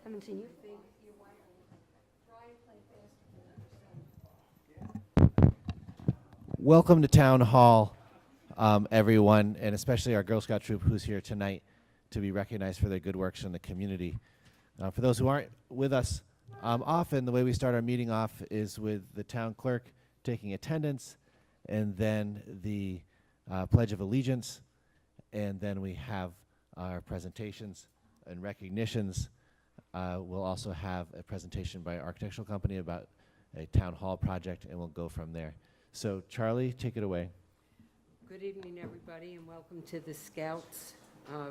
Continue. Welcome to Town Hall, everyone, and especially our Girl Scout troop who's here tonight to be recognized for their good works in the community. For those who aren't with us, often the way we start our meeting off is with the town clerk taking attendance, and then the Pledge of Allegiance, and then we have our presentations and recognitions. We'll also have a presentation by an architectural company about a town hall project, and we'll go from there. So, Charlie, take it away. Good evening, everybody, and welcome to the Scouts.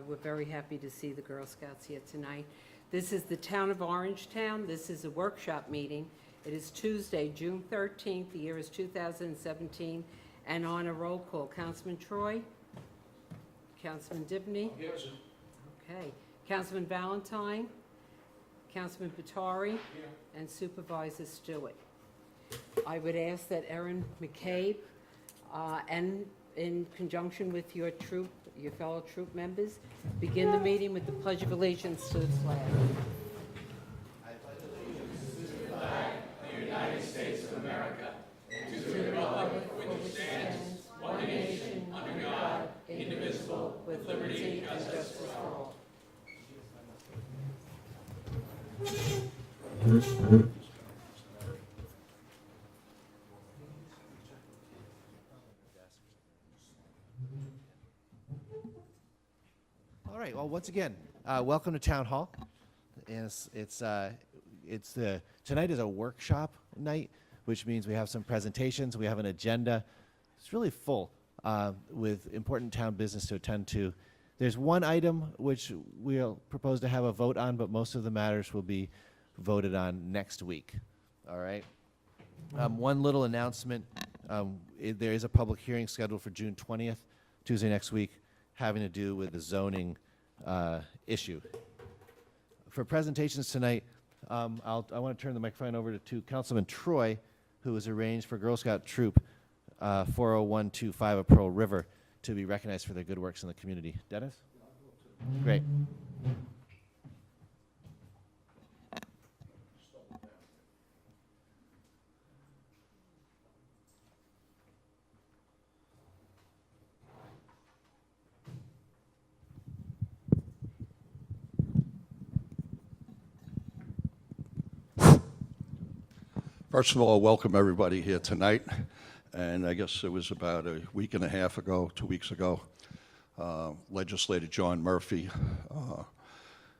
We're very happy to see the Girl Scouts here tonight. This is the town of Orangetown. This is a workshop meeting. It is Tuesday, June 13th. The year is 2017. And on a roll call, Councilman Troy, Councilman Dibney. Yes. Okay. Councilman Valentine, Councilman Patari, and Supervisor Stewart. I would ask that Erin McCabe, and in conjunction with your troop, your fellow troop members, begin the meeting with the Pledge of Allegiance to the flag. I pledge allegiance to the flag of the United States of America, and to the republic for which stands one nation, under God, indivisible, with liberty and justice for all. All right. Well, once again, welcome to Town Hall. Tonight is a workshop night, which means we have some presentations. We have an agenda. It's really full with important town business to attend to. There's one item which we'll propose to have a vote on, but most of the matters will be voted on next week. All right. One little announcement. There is a public hearing scheduled for June 20th, Tuesday next week, having to do with the zoning issue. For presentations tonight, I want to turn the microphone over to Councilman Troy, who was arranged for Girl Scout Troop 40125 of Pearl River to be recognized for their good works in the community. Dennis? Great. First of all, welcome everybody here tonight. And I guess it was about a week and a half ago, 2 weeks ago, Legislator John Murphy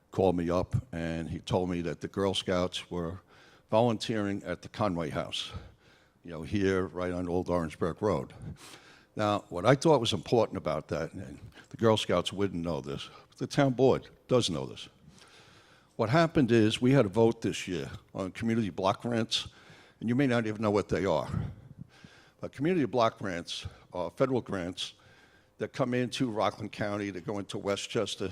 called me up and he told me that the Girl Scouts were volunteering at the Conway House, here right on Old Orangeburg Road. Now, what I thought was important about that, and the Girl Scouts wouldn't know this, but the town board does know this. What happened is we had a vote this year on community block grants, and you may not even know what they are. But community block grants are federal grants that come into Rockland County, that go into Westchester.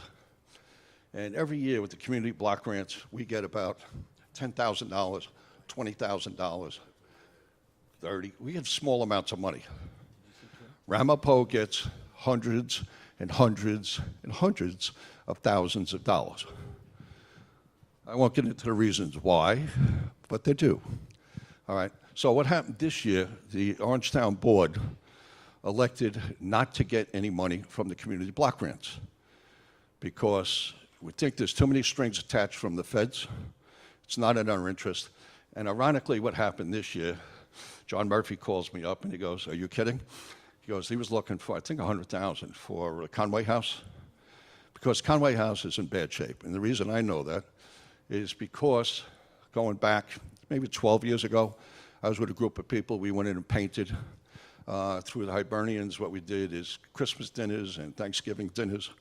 And every year with the community block grants, we get about $10,000, $20,000, $30,000. We get small amounts of money. Ramapo gets hundreds and hundreds and hundreds of thousands of dollars. I won't get into the reasons why, but they do. All right. So what happened this year, the Orangetown board elected not to get any money from the community block grants because we think there's too many strings attached from the feds. It's not in our interest. And ironically, what happened this year, John Murphy calls me up and he goes, "Are you kidding?" He goes, he was looking for, I think, $100,000 for Conway House because Conway House is in bad shape. And the reason I know that is because going back maybe 12 years ago, I was with a group of people. We went in and painted through the Hibernians. What we did is Christmas dinners and Thanksgiving dinners.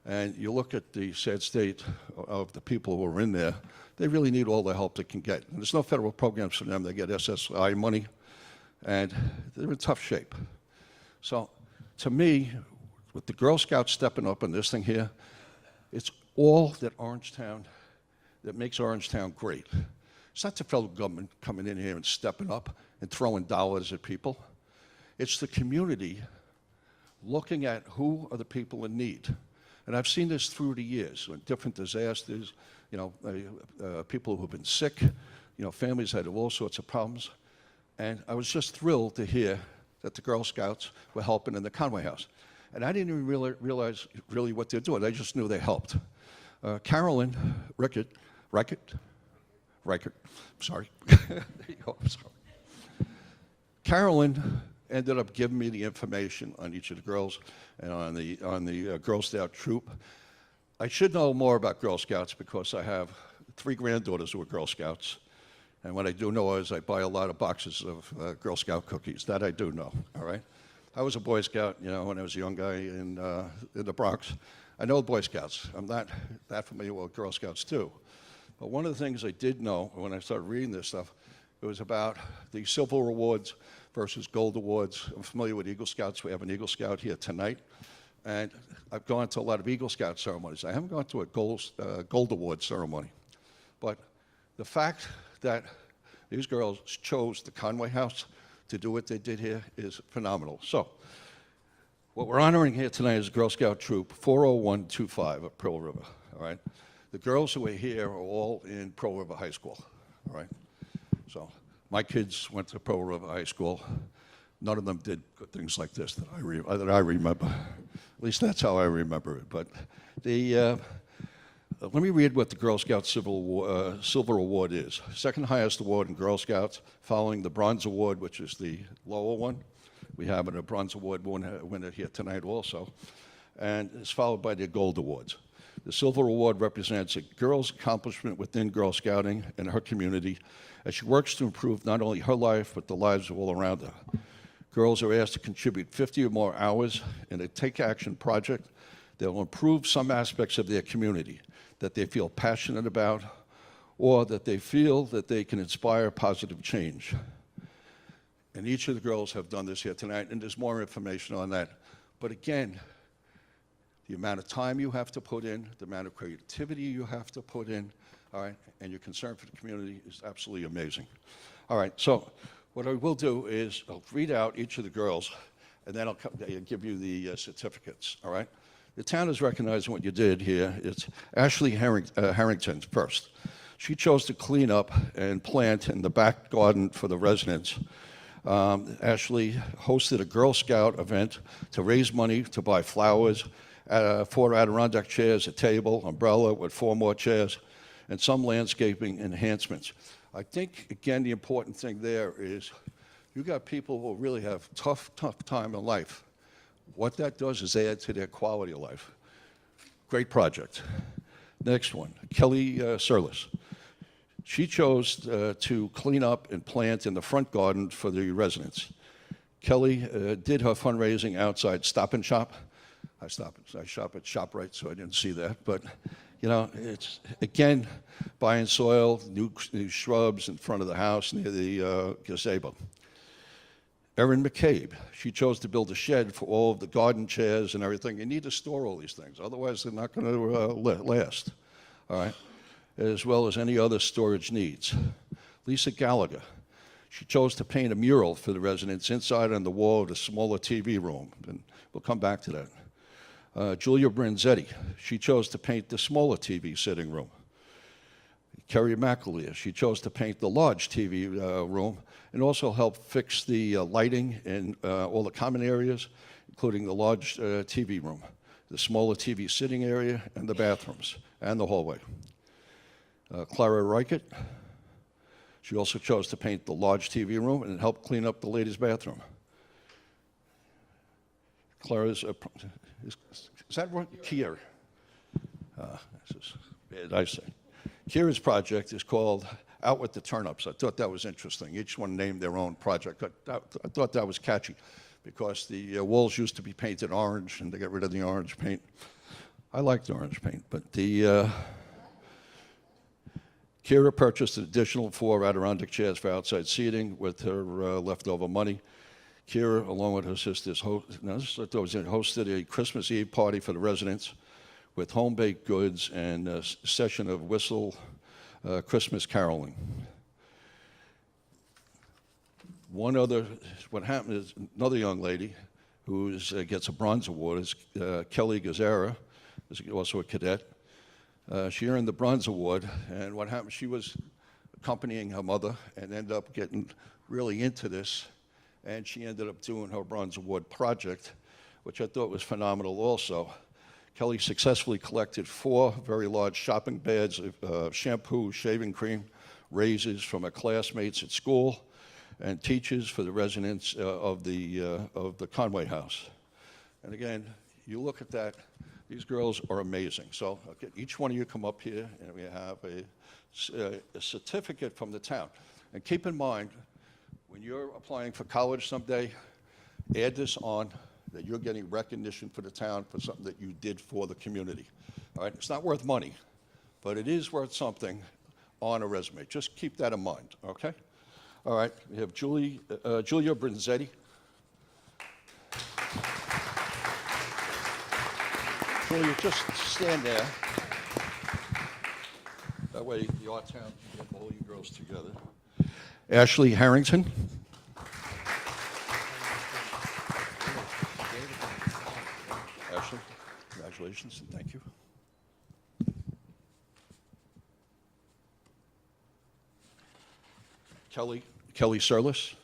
And you look at the sad state of the people who are in there, they really need all the help they can get. And there's no federal programs for them. They get SSI money, and they're in tough shape. So to me, with the Girl Scouts stepping up on this thing here, it's all that Orangetown, that makes Orangetown great. It's not the federal government coming in here and stepping up and throwing dollars at people. It's the community looking at who are the people in need. And I've seen this through the years, when different disasters, people who have been sick, families that have all sorts of problems. And I was just thrilled to hear that the Girl Scouts were helping in the Conway House. And I didn't even realize really what they're doing. I just knew they helped. Carolyn Rickett, sorry. There you go, I'm sorry. Carolyn ended up giving me the information on each of the girls and on the Girl Scout troop. I should know more about Girl Scouts because I have 3 granddaughters who are Girl Scouts. And what I do know is I buy a lot of boxes of Girl Scout cookies. That I do know, all right? I was a Boy Scout, when I was a young guy in the Bronx. I know Boy Scouts. I'm not that familiar with Girl Scouts too. But one of the things I did know when I started reading this stuff, it was about the Silver Awards versus Gold Awards. I'm familiar with Eagle Scouts. We have an Eagle Scout here tonight. And I've gone to a lot of Eagle Scout ceremonies. I haven't gone to a Gold Award ceremony. But the fact that these girls chose the Conway House to do what they did here is phenomenal. So, what we're honoring here tonight is Girl Scout Troop 40125 at Pearl River, all right? The girls who are here are all in Pearl River High School, all right? So, my kids went to Pearl River High School. None of them did good things like this that I remember. At least that's how I remember it. But let me read what the Girl Scout Silver Award is. Second highest award in Girl Scouts, following the Bronze Award, which is the lower one. We have a Bronze Award winner here tonight also. And it's followed by the Gold Awards. The Silver Award represents a girl's accomplishment within Girl Scouting and her community as she works to improve not only her life, but the lives of all around her. Girls are asked to contribute 50 or more hours in a Take Action project that will improve some aspects of their community that they feel passionate about, or that they feel that they can inspire positive change. And each of the girls have done this here tonight, and there's more information on that. But again, the amount of time you have to put in, the amount of creativity you have to put in, all right, and your concern for the community is absolutely amazing. All right, so what I will do is I'll read out each of the girls, and then I'll give you the certificates, all right? The town is recognizing what you did here. It's Ashley Harrington first. She chose to clean up and plant in the back garden for the residents. Ashley hosted a Girl Scout event to raise money to buy flowers, 4 Adirondack chairs, a table, umbrella with 4 more chairs, and some landscaping enhancements. I think, again, the important thing there is you got people who really have tough time in life. What that does is add to their quality of life. Great project. Next one, Kelly Surlis. She chose to clean up and plant in the front garden for the residents. Kelly did her fundraising outside Stop and Shop. I shop at ShopRite, so I didn't see that. But, it's, again, buying soil, new shrubs in front of the house near the gazebo. Erin McCabe, she chose to build a shed for all of the garden chairs and everything. You need to store all these things, otherwise they're not going to last, all right? As well as any other storage needs. Lisa Gallagher, she chose to paint a mural for the residents inside on the wall of the smaller TV room, and we'll come back to that. Julia Branzetti, she chose to paint the smaller TV sitting room. Kerry McAleer, she chose to paint the large TV room and also help fix the lighting in all the common areas, including the large TV room, the smaller TV sitting area, and the bathrooms, and the hallway. Clara Reichert, she also chose to paint the large TV room and help clean up the ladies' bathroom. Clara's, is that right? Kier. This is bad eyesight. Kira's project is called Out with the Turnips. I thought that was interesting. Each one named their own project. I thought that was catchy because the walls used to be painted orange, and they got rid of the orange paint. I liked orange paint, but Kira purchased an additional 4 Adirondack chairs for outside seating with her leftover money. Kira, along with her sisters, hosted a Christmas Eve party for the residents with home-baked goods and a session of whistle Christmas caroling. What happened is another young lady who gets a bronze award is Kelly Gazzara. is also a cadet. She earned the Bronze Award, and what happened, she was accompanying her mother and ended up getting really into this, and she ended up doing her Bronze Award project, which I thought was phenomenal also. Kelly successfully collected 4 very large shopping bags of shampoo, shaving cream, razors from her classmates at school, and teachers for the residents of the Conway House. And again, you look at that, these girls are amazing. So I'll get each one of you come up here, and we have a certificate from the town. And keep in mind, when you're applying for college someday, add this on, that you're getting recognition for the town for something that you did for the community. All right, it's not worth money, but it is worth something on a resume. Just keep that in mind, okay? All right, we have Julia Brinzetti. Julia, just stand there. That way the art town can get all you girls together. Ashley Harrington. Ashley, congratulations and thank you. Kelly Surlis.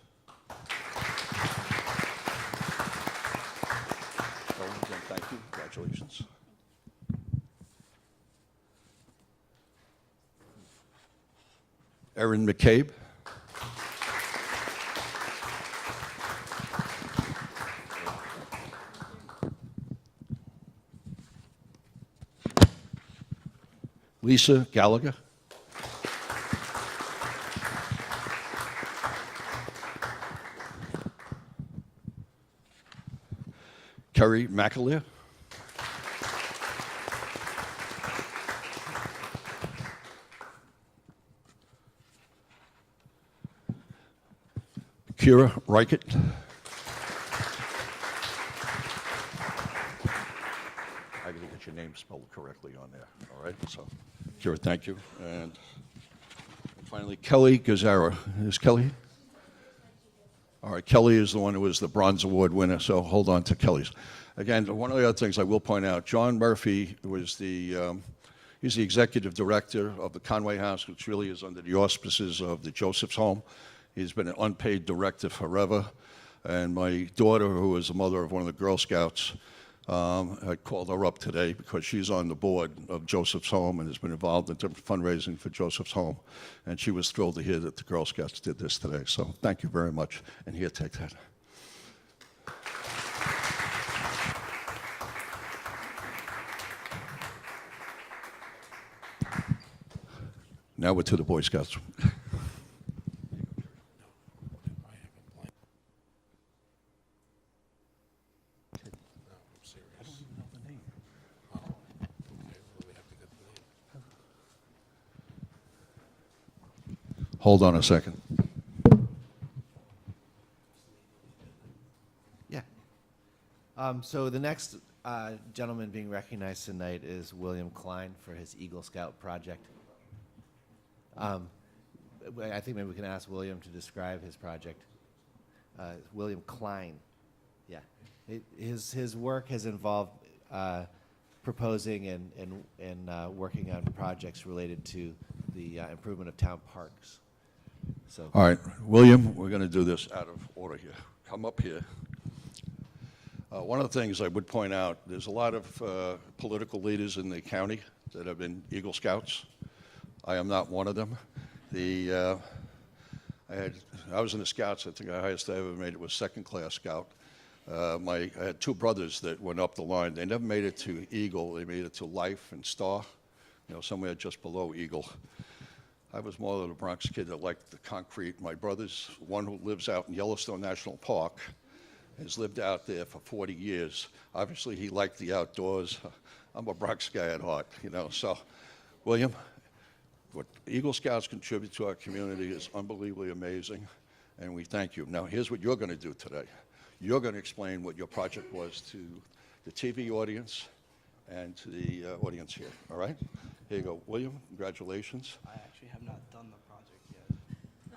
Kelly, again, thank you. Congratulations. Erin McCabe. Lisa Gallagher. Kerry McAleer. Kira Reichert. I gotta get your name spelled correctly on there, all right? So, Kira, thank you. And finally, Kelly Gazzara. Is Kelly? All right, Kelly is the one who was the Bronze Award winner, so hold on to Kelly's. Again, one of the other things I will point out, John Murphy was he's the executive director of the Conway House, which really is under the auspices of the Joseph's Home. He's been an unpaid director forever. And my daughter, who is the mother of one of the Girl Scouts, I called her up today because she's on the board of Joseph's Home and has been involved in different fundraising for Joseph's Home. And she was thrilled to hear that the Girl Scouts did this today. So thank you very much. And here, take that. Now we're to the Boy Scouts. Hold on a second. Yeah. So the next gentleman being recognized tonight is William Klein for his Eagle Scout project. I think maybe we can ask William to describe his project. William Klein. Yeah. His work has involved proposing and working on projects related to the improvement of town parks. So. All right, William, we're going to do this out of order here. Come up here. One of the things I would point out, there's a lot of political leaders in the county that have been Eagle Scouts. I am not one of them. I was in the Scouts. I think the highest I ever made it was second-class Scout. I had 2 brothers that went up the line. They never made it to Eagle. They made it to Life and Star, somewhere just below Eagle. I was more of a Bronx kid that liked the concrete. My brother's one who lives out in Yellowstone National Park, has lived out there for 40 years. Obviously, he liked the outdoors. I'm a Bronx guy at heart, So, William, what Eagle Scouts contribute to our community is unbelievably amazing, and we thank you. Now, here's what you're going to do today. You're going to explain what your project was to the TV audience and to the audience here, all right? Here you go. William, congratulations. I actually have not done the project yet.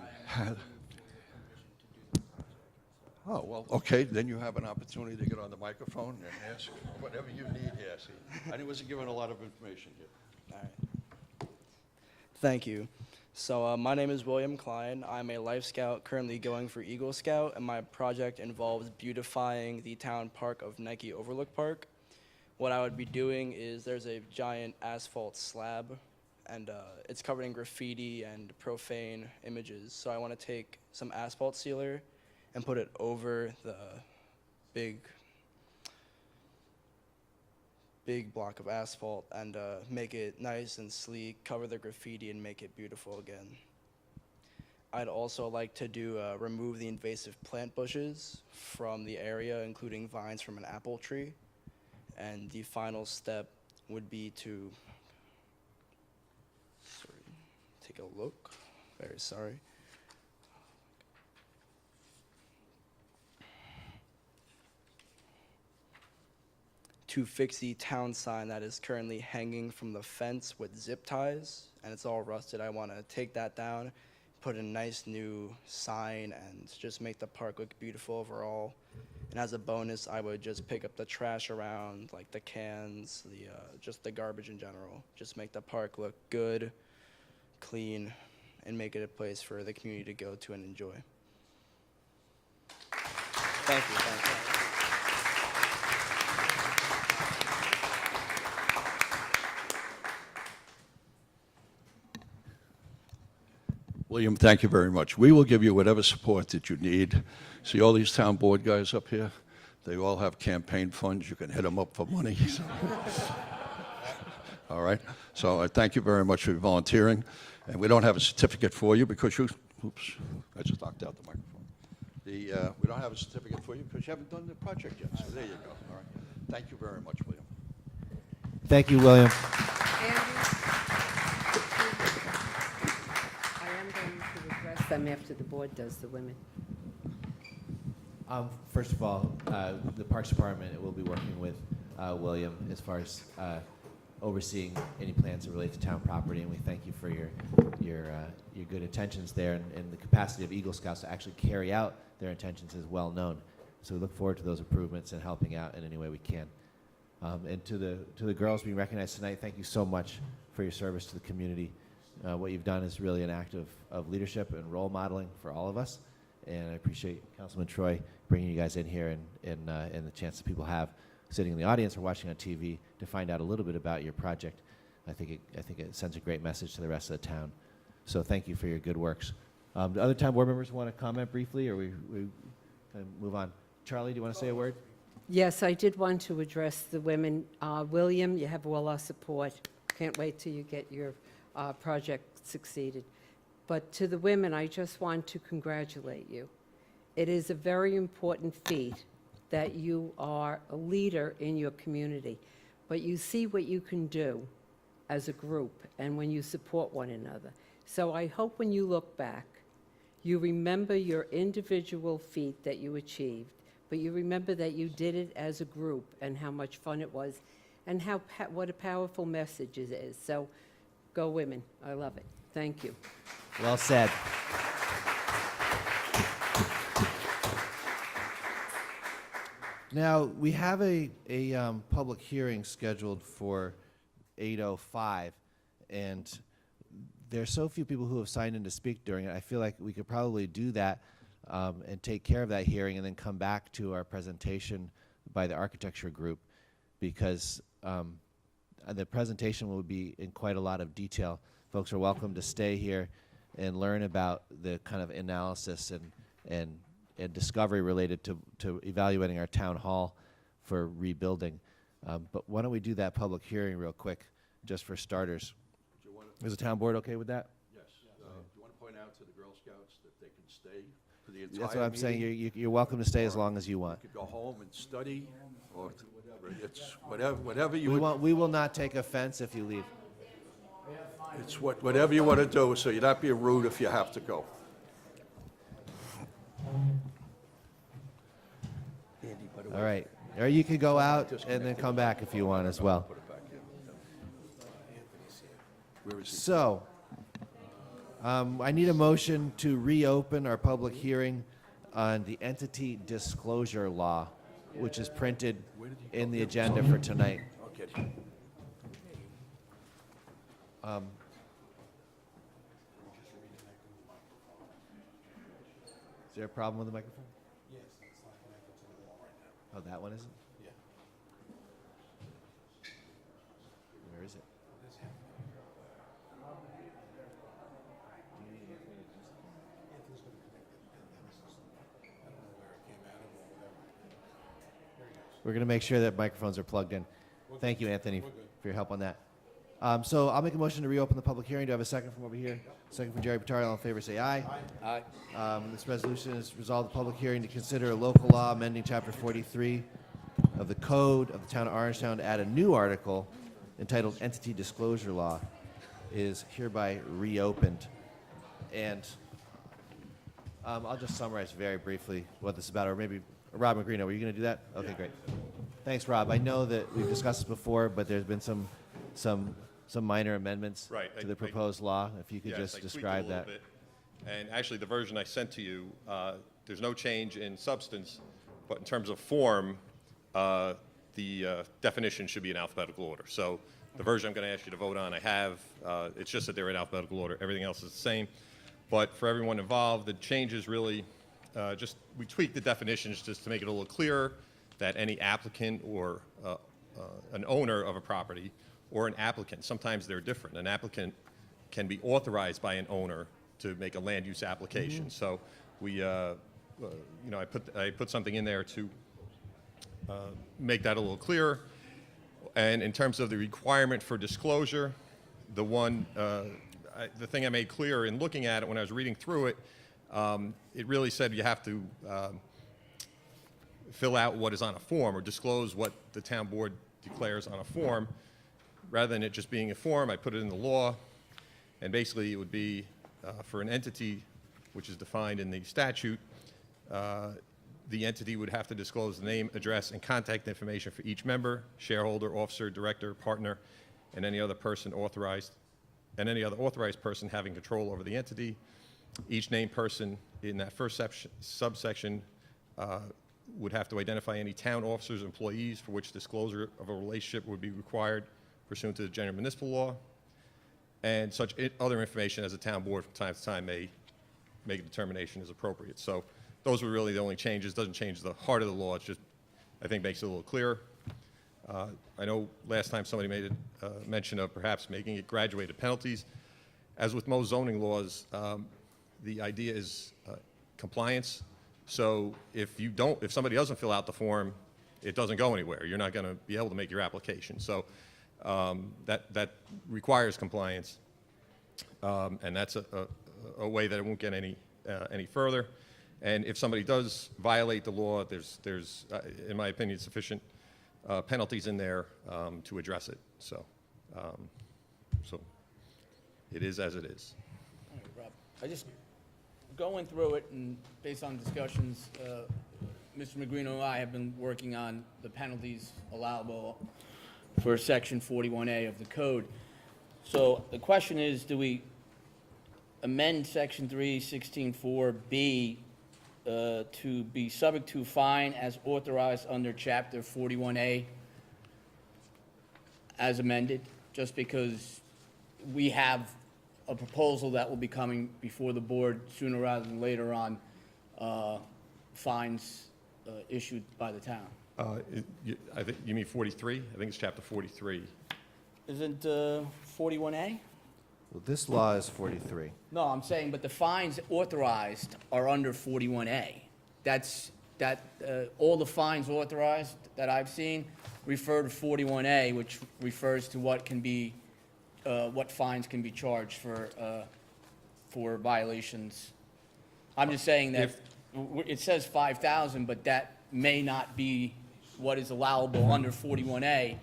I have to move for your permission to do the project. Oh, well, okay, then you have an opportunity to get on the microphone and ask whatever you need here. See, I wasn't given a lot of information here. All right. Thank you. So my name is William Klein. I'm a Life Scout currently going for Eagle Scout, and my project involves beautifying the town park of Nike Overlook Park. What I would be doing is there's a giant asphalt slab, and it's covered in graffiti and profane images. So I want to take some asphalt sealer and put it over the big block of asphalt and make it nice and sleek, cover the graffiti, and make it beautiful again. I'd also like to remove the invasive plant bushes from the area, including vines from an apple tree. And the final step would be to, take a look, very sorry. To fix the town sign that is currently hanging from the fence with zip ties, and it's all rusted. I want to take that down, put a nice new sign, and just make the park look beautiful overall. And as a bonus, I would just pick up the trash around, like the cans, just the garbage in general. Just make the park look good, clean, and make it a place for the community to go to and enjoy. Thank you. Thank you. William, thank you very much. We will give you whatever support that you need. See all these town board guys up here? They all have campaign funds. You can hit them up for money. All right? So I thank you very much for volunteering. And we don't have a certificate for you because you, oops, I just knocked out the microphone. We don't have a certificate for you because you haven't done the project yet. So there you go. All right. Thank you very much, William. Thank you, William. Andy, I am going to address them after the board does the women. First of all, the Parks Department will be working with William as far as overseeing any plans that relate to town property, and we thank you for your good intentions there, and the capacity of Eagle Scouts to actually carry out their intentions is well known. So we look forward to those improvements and helping out in any way we can. And to the girls being recognized tonight, thank you so much for your service to the community. What you've done is really an act of leadership and role modeling for all of us, and I appreciate Councilman Troy bringing you guys in here and the chance that people have sitting in the audience or watching on TV to find out a little bit about your project. I think it sends a great message to the rest of the town. So thank you for your good works. Do other town board members want to comment briefly, or we kind of move on? Charlie, do you want to say a word? Yes, I did want to address the women. William, you have all our support. Can't wait till you get your project succeeded. But to the women, I just want to congratulate you. It is a very important feat that you are a leader in your community, but you see what you can do as a group and when you support one another. So I hope when you look back, you remember your individual feat that you achieved, but you remember that you did it as a group and how much fun it was and what a powerful message it is. So go women. I love it. Thank you. Well said. Now, we have a public hearing scheduled for 8:05, and there are so few people who have signed in to speak during it. I feel like we could probably do that and take care of that hearing and then come back to our presentation by the architecture group, because the presentation will be in quite a lot of detail. Folks are welcome to stay here and learn about the kind of analysis and discovery related to evaluating our town hall for rebuilding. But why don't we do that public hearing real quick, just for starters? Is the town board okay with that? Yes. Do you want to point out to the Girl Scouts that they can stay for the entire That's what I'm saying. meeting? You're welcome to stay as long as you want. You could go home and study, or it's whatever you would. We will not take offense if you leave. It's whatever you want to do, so you're not being rude if you have to go. All right. Or you could go out and then come back if you want as well. Put it back in. Where is he? So, I need a motion to reopen our public hearing on the entity disclosure law, which is printed in the agenda for tonight. Is there a problem with the microphone? Yes, it's not connected to the wall right now. Oh, that one isn't? Yeah. Where is it? We're going to make sure that microphones are plugged in. Thank you, Anthony, for your help on that. So I'll make a motion to reopen the public hearing. Do I have a second from over here? Second from Jerry Patari. All in favor, say aye. Aye. This resolution is resolved the public hearing to consider a local law amending Chapter 43 of the Code of the Town of Orangetown to add a new article entitled Entity Disclosure Law is hereby reopened. And I'll just summarize very briefly what this is about, or maybe Rob Magrino, were you going to do that? Okay, great. Thanks, Rob. I know that we've discussed this before, but there's been some minor amendments Right, to the proposed law. If you could Yes, just I tweaked it describe a little that. bit. And actually, the version I sent to you, there's no change in substance, but in terms of form, the definition should be in alphabetical order. So the version I'm going to ask you to vote on, I have. It's just that they're in alphabetical order. Everything else is the same. But for everyone involved, the change is really we tweaked the definitions just to make it a little clearer that any applicant or an owner of a property or an applicant, sometimes they're different. An applicant can be authorized by an owner to make a land use application. So we, I put something in there to make that a little clearer. And in terms of the requirement for disclosure, the thing I made clear in looking at it when I was reading through it, it really said you have to fill out what is on a form or disclose what the town board declares on a form. Rather than it just being a form, I put it in the law, and basically it would be for an entity which is defined in the statute, the entity would have to disclose the name, address, and contact information for each member, shareholder, officer, director, partner, and any other person authorized, and any other authorized person having control over the entity. Each named person in that first subsection would have to identify any town officers, employees for which disclosure of a relationship would be required pursuant to the general municipal law, and such other information as the town board from time to time may make a determination is appropriate. So those were really the only changes. Doesn't change the heart of the law. It's just, I think, makes it a little clearer. I know last time somebody made a mention of perhaps making it graduated penalties. As with most zoning laws, the idea is compliance. So if somebody doesn't fill out the form, it doesn't go anywhere. You're not going to be able to make your application. So that requires compliance, and that's a way that it won't get any further. And if somebody does violate the law, there's in my opinion, sufficient penalties in there to address it. So it is as it is. All right, Rob. I just, going through it and based on discussions, Mr. Magrino and I have been working on the penalties allowable for Section 41A of the code. So the question is, do we amend Section 316(4)B to be subject to fine as authorized under Chapter 41A as amended, just because we have a proposal that will be coming before the board sooner rather than later on fines issued by the town? I think you mean 43? I think it's chapter 43. Isn't 41A? Well, this law is 43. No, I'm saying, but the fines authorized are under 41A. All the fines authorized that I've seen refer to 41A, which refers to what fines can be charged for violations. I'm just saying that it says 5,000, but that may not be what is allowable under 41A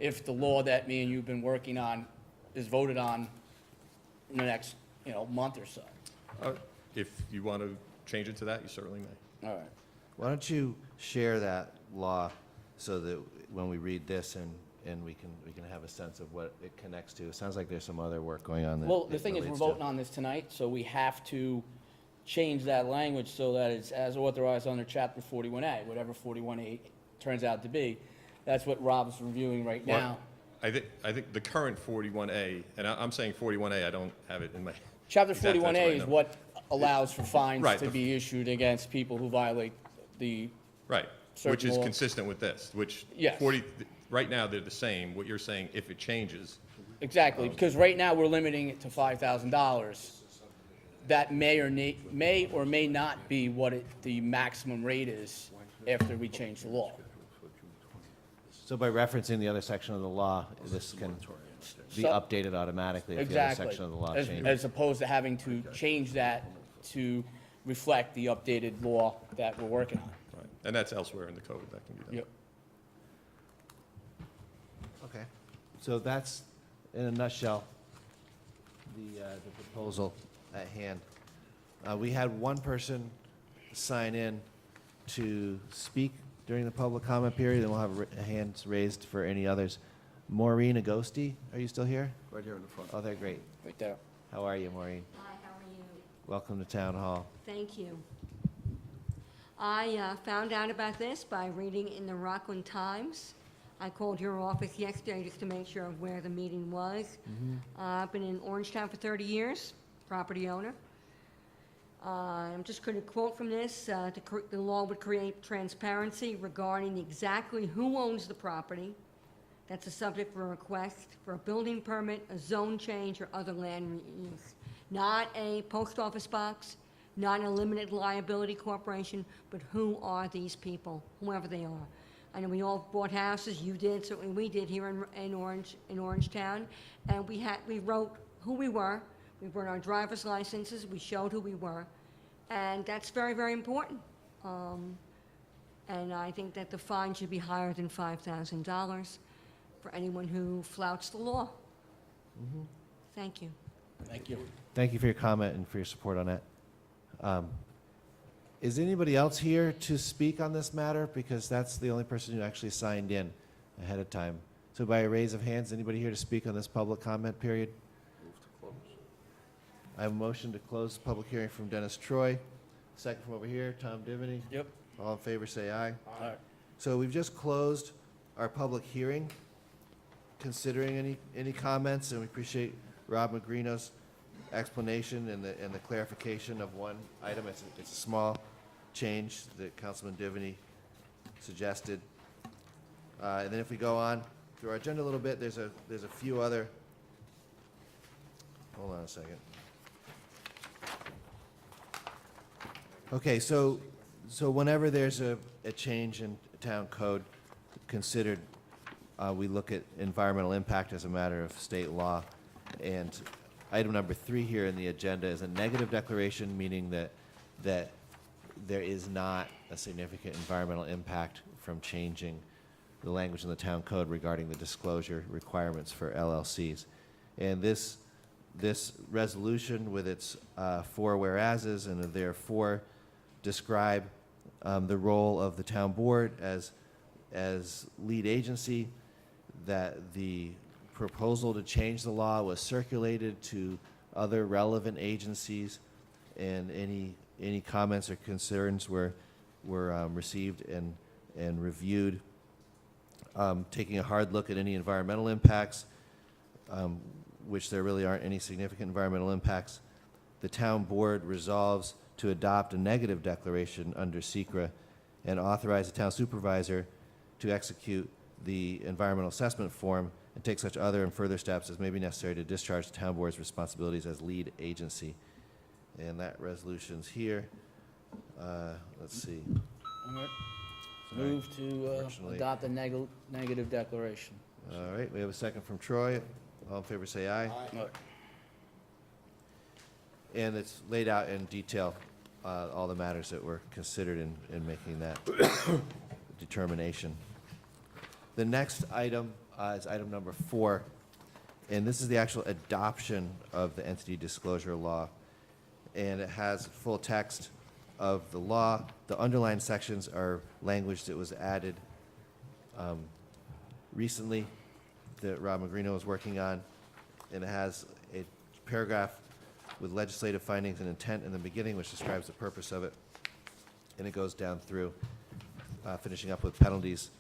if the law that me and you've been working on is voted on in the next, month or so. If you want to change it to that, you certainly may. All right. Why don't you share that law so that when we read this and we can have a sense of what it connects to? It sounds like there's some other work going on. Well, the thing is, we're voting on this tonight, so we have to change that language so that it's as authorized under chapter 41A, whatever 41A turns out to be. That's what Rob's reviewing right Well, now. I think the current 41A, and I'm saying 41A, I don't have it in my. Chapter exact text 41A right is now. what allows for fines Right, to the- be issued against people who violate the, Right, certain which is law. consistent with this, which Yes. 40, right now, they're the same. What you're saying, if it changes, exactly, because right now we're limiting it to $5,000. That may or may not be what the maximum rate is after we change the law. So by referencing the other section of the law, this can be So- updated automatically if the other Exactly. section of the law As- changes. As opposed to having to change that to reflect the updated law that we're working on. right, and that's elsewhere in the code, that can be done. Yep. Okay, so that's, in a nutshell, the proposal at hand. We had one person sign in to speak during the public comment period, and we'll have hands raised for any others. Maureen Agosti, are you still here? Right here in the front. Oh, they're great. Right there. How are you, Maureen? Hi, how are you? Welcome to Town Hall. Thank you. I found out about this by reading in the Rockland Times. I called your office yesterday just to make sure of where the meeting was. I've been in Orangetown for 30 years, property owner. I'm just going to quote from this. The law would create transparency regarding exactly who owns the property. That's a subject for a request for a building permit, a zone change, or other land use. Not a post office box, not a limited liability corporation, but who are these people, whoever they are. I know we all bought houses, you did, certainly we did here in Orangetown, and we wrote who we were, we wrote our driver's licenses, we showed who we were, and that's very, very important. And I think that the fine should be higher than $5,000 for anyone who flouts the law. Thank you. Thank you. Thank you for your comment and for your support on that. Is anybody else here to speak on this matter? Because that's the only person who actually signed in ahead of time. So by a raise of hands, anybody here to speak on this public comment period? I have a motion to close the public hearing from Dennis Troy. Second from over here, Tom Divany. Yep. All in favor, say aye. All right. So we've just closed our public hearing, considering any comments, and we appreciate Rob Magrino's explanation and the clarification of one item. It's a small change that Councilman Divany suggested. And then if we go on through our agenda a little bit, there's a few other, hold on a second. Okay, so whenever there's a change in town code considered, we look at environmental impact as a matter of state law. And item number 3 here in the agenda is a negative declaration, meaning that there is not a significant environmental impact from changing the language in the town code regarding the disclosure requirements for LLCs. And this resolution with its 4 whereases and therefore describe the role of the town board as lead agency, that the proposal to change the law was circulated to other relevant agencies, and any comments or concerns were received and reviewed. Taking a hard look at any environmental impacts, which there really aren't any significant environmental impacts, the town board resolves to adopt a negative declaration under SECRA and authorize the town supervisor to execute the environmental assessment form and take such other and further steps as may be necessary to discharge the town board's responsibilities as lead agency. And that resolution's here. Let's see. All right. Sorry. Move to Unfortunately. adopt a negative declaration. All right, we have a second from Troy. All in favor, say aye. All right. And it's laid out in detail, all the matters that were considered in making that determination. The next item is item number 4, and this is the actual adoption of the entity disclosure law. And it has full text of the law. The underlined sections are language that was added recently that Rob Magrino was working on, and it has a paragraph with legislative findings and intent in the beginning, which describes the purpose of it. And it goes down through, finishing up with penalties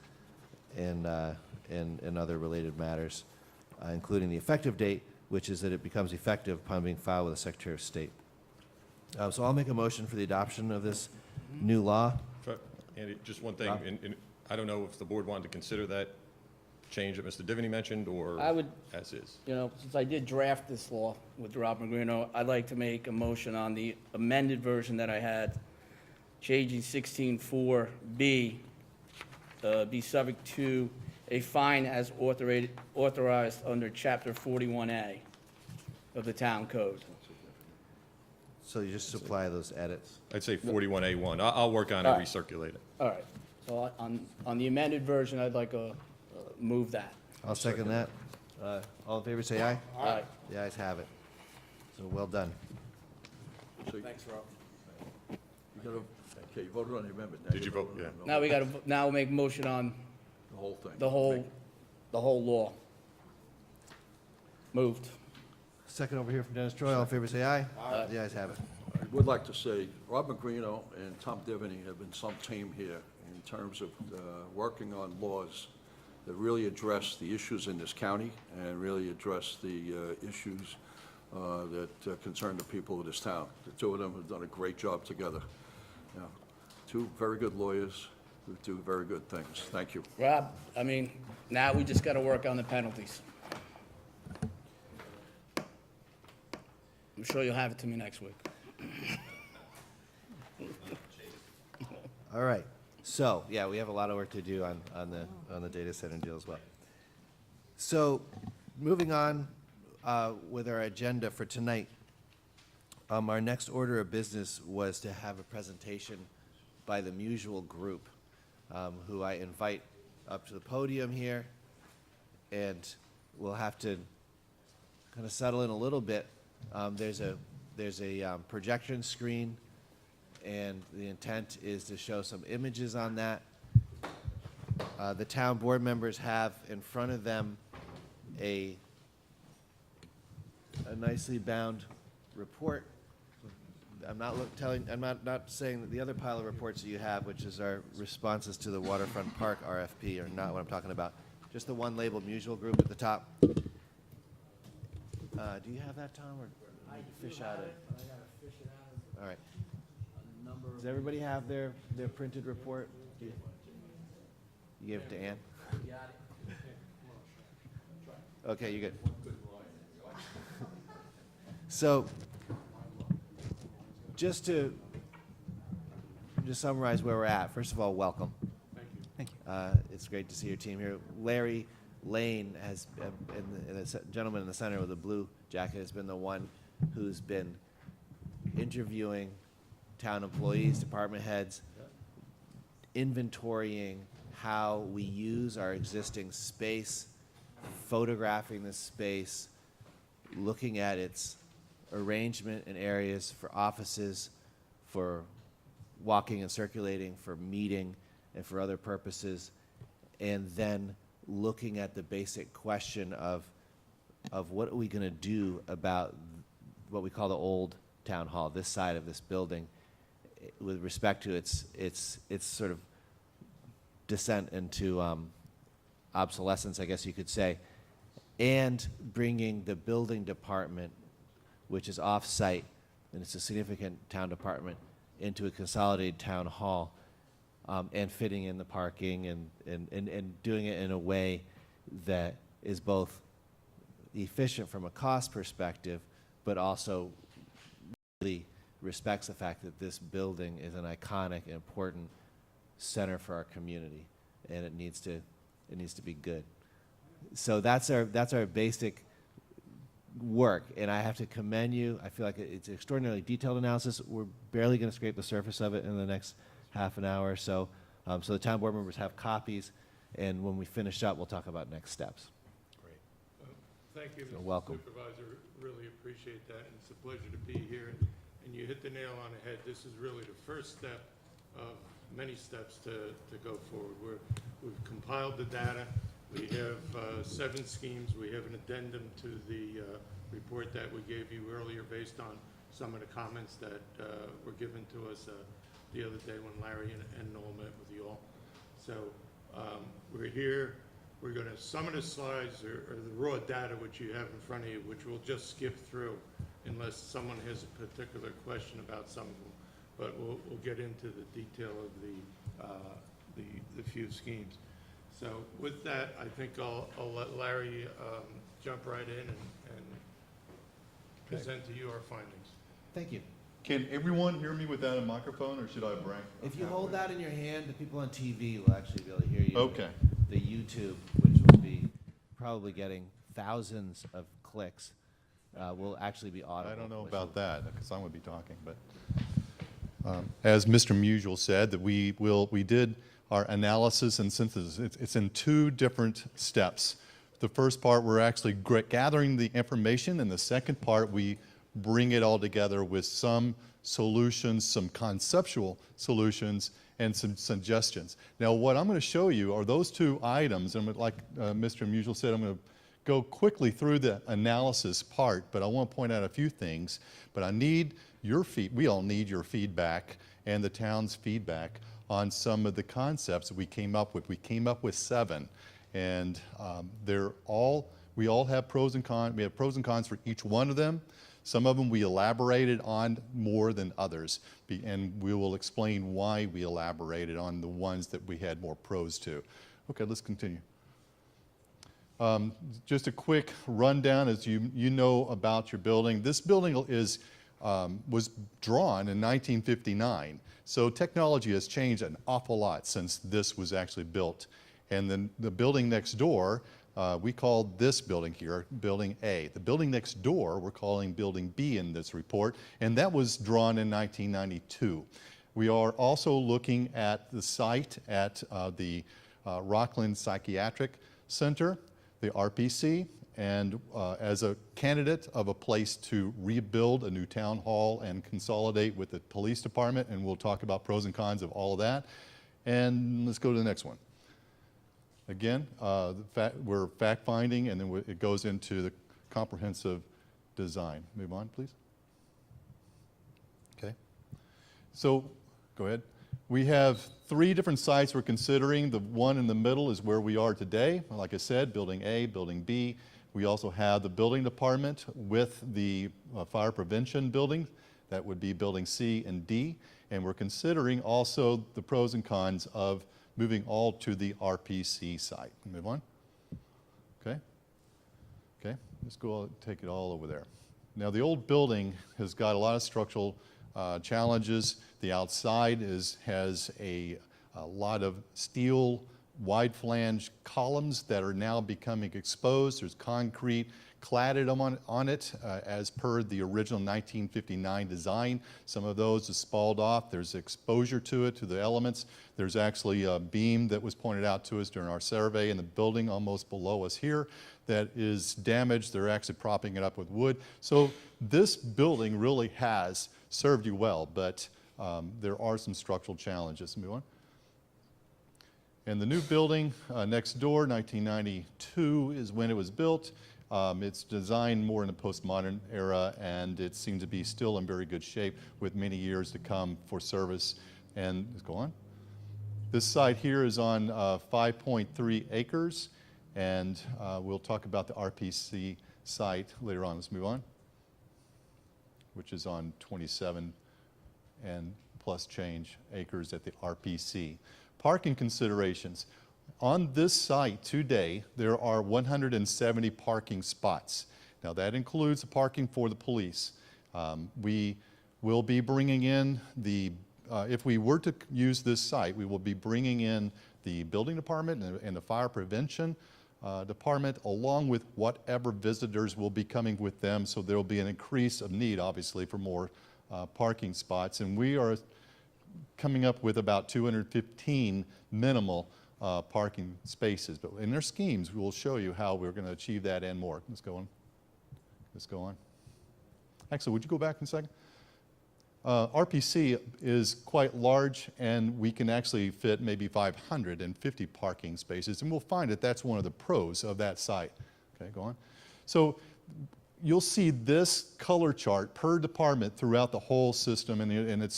and other related matters, including the effective date, which is that it becomes effective upon being filed with the Secretary of State. So I'll make a motion for the adoption of this new law. Andy, just one thing, Rob? and I don't know if the board wanted to consider that change that Mr. Divany mentioned, or I would, as is. you know, since I did draft this law with Rob Magrino, I'd like to make a motion on the amended version that I had, changing 16.4B, be subject to a fine as authorized under Chapter 41A of the Town Code. So you just supply those edits. I'd say 41A1. I'll work on it, All right. recirculate it. All right, so on the amended version, I'd like to move that. I'll second that. All in favor, say aye. All right. The ayes have it. So well done. Thanks, Rob. You gotta, okay, you voted on the amendment. Now Did you vote? vote on Yeah. Now we got to, now we'll make a motion on the whole thing. the whole law. Moved. Second over here from Dennis Troy. All in favor, say aye. Aye. The ayes have it. I would like to say, Rob Magrino and Tom Divany have been some team here in terms of working on laws that really address the issues in this county and really address the issues that concern the people of this town. The two of them have done a great job together. You know, two very good lawyers who do very good things. Thank you. Rob, I mean, now we just got to work on the penalties. I'm sure you'll have it to me next week. All right. So, yeah, we have a lot of work to do on the data center deal as well. So, moving on with our agenda for tonight, our next order of business was to have a presentation by the Mutual Group, who I invite up to the podium here, and we'll have to kind of settle in a little bit. There's a projection screen, and the intent is to show some images on that. The town board members have in front of them a nicely bound report. I'm not saying that the other pile of reports that you have, which is our responses to the Waterfront Park RFP, are not what I'm talking about. Just the one labeled Mutual Group at the top. Do you have that, Tom, or fish out it? All right. Does everybody have their printed report? You gave it to Ann? Okay, you're good. So, just to summarize where we're at, first of all, welcome. Thank you. It's great to see your team here. Larry Lane has, and the gentleman in the center with the blue jacket has been the one who's been interviewing town employees, department heads, inventorying how we use our existing space, photographing this space, looking at its arrangement in areas for offices, for walking and circulating, for meeting, and for other purposes, and then looking at the basic question of what are we going to do about what we call the old town hall, this side of this building, with respect to its sort of descent into obsolescence, I guess you could say, and bringing the building department, which is off-site, and it's a significant town department, into a consolidated town hall, and fitting in the parking and doing it in a way that is both efficient from a cost perspective, but also really respects the fact that this building is an iconic and important center for our community, and it needs to be good. So that's our basic work, and I have to commend you. I feel like it's extraordinarily detailed analysis. We're barely going to scrape the surface of it in the next half an hour or so. So the town board members have copies, and when we finish up, we'll talk about next steps. Thank you, So Mr. welcome. Supervisor. Really appreciate that, and it's a pleasure to be here. And you hit the nail on the head. This is really the first step of many steps to go forward. We've compiled the data. We have 7 schemes. We have an addendum to the report that we gave you earlier based on some of the comments that were given to us the other day when Larry and Noel met with you all. So we're here. We're going to, some of the slides are the raw data which you have in front of you, which we'll just skip through unless someone has a particular question about some of them. But we'll get into the detail of the few schemes. So with that, I think I'll let Larry jump right in and present to you our findings. Thank you. Can everyone hear me without a microphone, or should I bring? If you hold that in your hand, the people on TV will actually be able to hear you. Okay. The YouTube, which will be probably getting thousands of clicks, will actually be audible. I don't know which about will- that, because I'm going to be talking, but as Mr. Musial said, that we did our analysis and synthesis. It's in 2 different steps. The first part, we're actually gathering the information, and the second part, we bring it all together with some solutions, some conceptual solutions, and some suggestions. Now, what I'm going to show you are those 2 items, and like Mr. Musial said, I'm going to go quickly through the analysis part, but I want to point out a few things. But I need your we all need your feedback and the town's feedback on some of the concepts that we came up with. We came up with 7, and we all have pros and cons. We have pros and cons for each one of them. Some of them we elaborated on more than others, and we will explain why we elaborated on the ones that we had more pros to. Okay, let's continue. Just a quick rundown as you know about your building. This building was drawn in 1959, so technology has changed an awful lot since this was actually built. And then the building next door, we called this building here Building A. The building next door, we're calling Building B in this report, and that was drawn in 1992. We are also looking at the site at the Rockland Psychiatric Center, the RPC, and as a candidate of a place to rebuild a new town hall and consolidate with the police department, and we'll talk about pros and cons of all of that. And let's go to the next one. Again, we're fact-finding, and then it goes into the comprehensive design. Move on, please. Okay. So, go ahead. We have 3 different sites we're considering. The one in the middle is where we are today. Like I said, Building A, Building B. We also have the building department with the fire prevention building. That would be Building C and D. And we're considering also the pros and cons of moving all to the RPC site. Move on. Okay. Okay. Let's go take it all over there. Now, the old building has got a lot of structural challenges. The outside has a lot of steel wide flange columns that are now becoming exposed. There's concrete cladded on it as per the original 1959 design. Some of those is spalled off. There's exposure to it, to the elements. There's actually a beam that was pointed out to us during our survey in the building almost below us here that is damaged. They're actually propping it up with wood. So this building really has served you well, but there are some structural challenges. Move on. And the new building next door, 1992 is when it was built. It's designed more in the postmodern era, and it seems to be still in very good shape with many years to come for service. And let's go on. This site here is on 5.3 acres, and we'll talk about the RPC site later on. Let's move on, which is on 27 and plus change acres at the RPC. Parking considerations. On this site today, there are 170 parking spots. Now that includes the parking for the police. We will be bringing in if we were to use this site, we will be bringing in the building department and the fire prevention department along with whatever visitors will be coming with them. So there will be an increase of need, obviously, for more parking spots. And we are coming up with about 215 minimal parking spaces. But in their schemes, we will show you how we're going to achieve that and more. Let's go on. Let's go on. Actually, would you go back in a second? RPC is quite large, and we can actually fit maybe 550 parking spaces, and we'll find that that's one of the pros of that site. Okay, go on. So you'll see this color chart per department throughout the whole system, and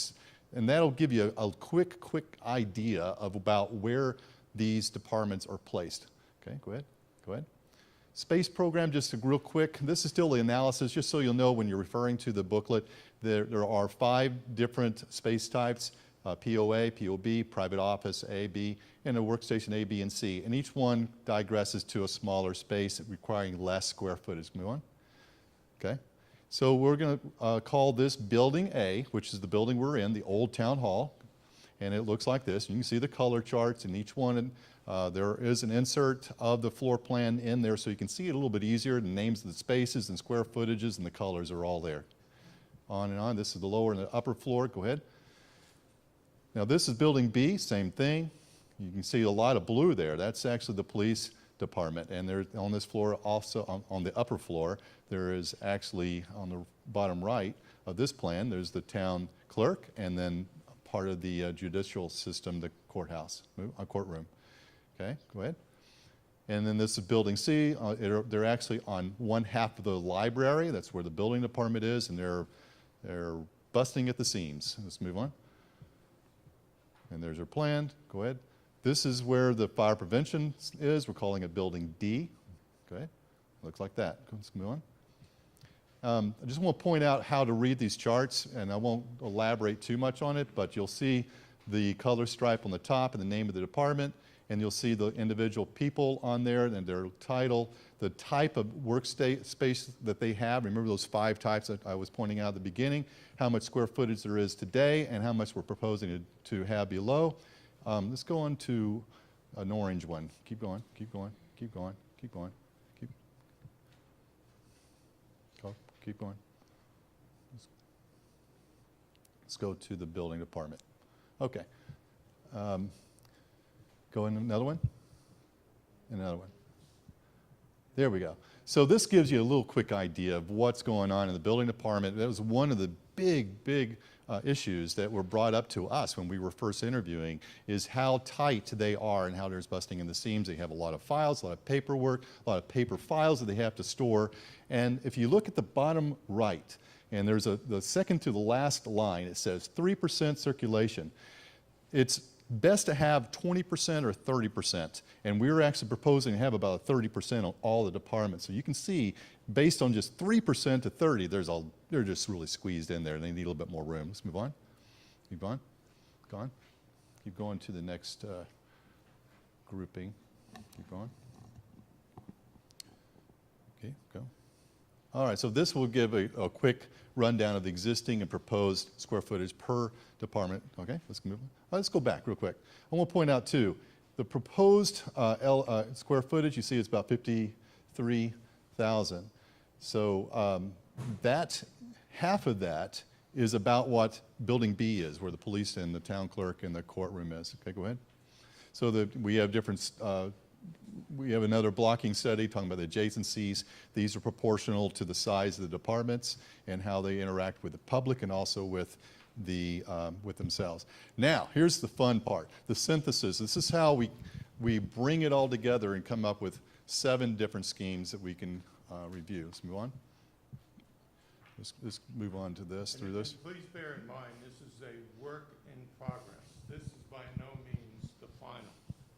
that'll give you a quick idea of about where these departments are placed. Okay, go ahead. Space program, just real quick. This is still the analysis, just so you'll know when you're referring to the booklet. There are 5 different space types, POA, POB, private office, A, B, and a workstation A, B, and C. And each one digresses to a smaller space requiring less square footage. Move on. Okay. So we're going to call this Building A, which is the building we're in, the old town hall. And it looks like this. You can see the color charts in each one. There is an insert of the floor plan in there so you can see it a little bit easier. The names of the spaces and square footages and the colors are all there. On and on. This is the lower and the upper floor. Go ahead. Now this is Building B, same thing. You can see a lot of blue there. That's actually the police department. And there, on this floor, also on the upper floor, there is actually on the bottom right of this plan, there's the town clerk and then part of the judicial system, the courthouse, courtroom. Okay, go ahead. And then this is Building C. They're actually on one half of the library. That's where the building department is, and they're busting at the seams. Let's move on. And there's our plan. Go ahead. This is where the fire prevention is. We're calling it Building D. Okay, looks like that. Let's move on. I just want to point out how to read these charts, and I won't elaborate too much on it, but you'll see the color stripe on the top and the name of the department, and you'll see the individual people on there and their title, the type of workspace that they have. Remember those 5 types that I was pointing out at the beginning, how much square footage there is today and how much we're proposing to have below. Let's go on to an orange one. Keep going, keep going, keep going, keep going. Keep going. Let's go to the building department. Okay. Go in another one. And another one. There we go. So this gives you a little quick idea of what's going on in the building department. That was one of the big issues that were brought up to us when we were first interviewing, is how tight they are and how there's busting in the seams. They have a lot of files, a lot of paperwork, a lot of paper files that they have to store. And if you look at the bottom right, and there's the second to the last line, it says 3% circulation. It's best to have 20% or 30%, and we're actually proposing to have about 30% on all the departments. So you can see, based on just 3% to 30, they're just really squeezed in there, and they need a little bit more room. Let's move on. Keep on. Go on. Keep going to the next grouping. Keep going. Okay, go. All right, so this will give a quick rundown of the existing and proposed square footage per department. Okay, let's move on. Let's go back real quick. I want to point out too, the proposed square footage, you see it's about 53,000. So that, half of that is about what Building B is, where the police and the town clerk and the courtroom is. Okay, go ahead. So we have different, we have another blocking study talking about the adjacencies. These are proportional to the size of the departments and how they interact with the public and also with themselves. Now, here's the fun part, the synthesis. This is how we bring it all together and come up with 7 different schemes that we can review. Let's move on. Let's move on to this, through this. And please bear in mind, this is a work in progress. This is by no means the final.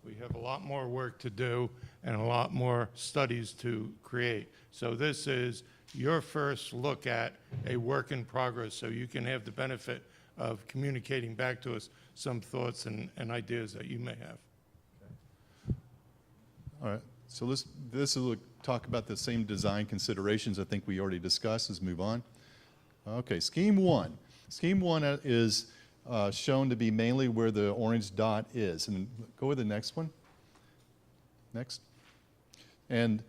We have a lot more work to do and a lot more studies to create. So this is your first look at a work in progress, so you can have the benefit of communicating back to us some thoughts and ideas that you may have. All right, so this will talk about the same design considerations I think we already discussed. Let's move on. Okay, scheme 1. Scheme 1 is shown to be mainly where the orange dot is. And go with the next one. Next. And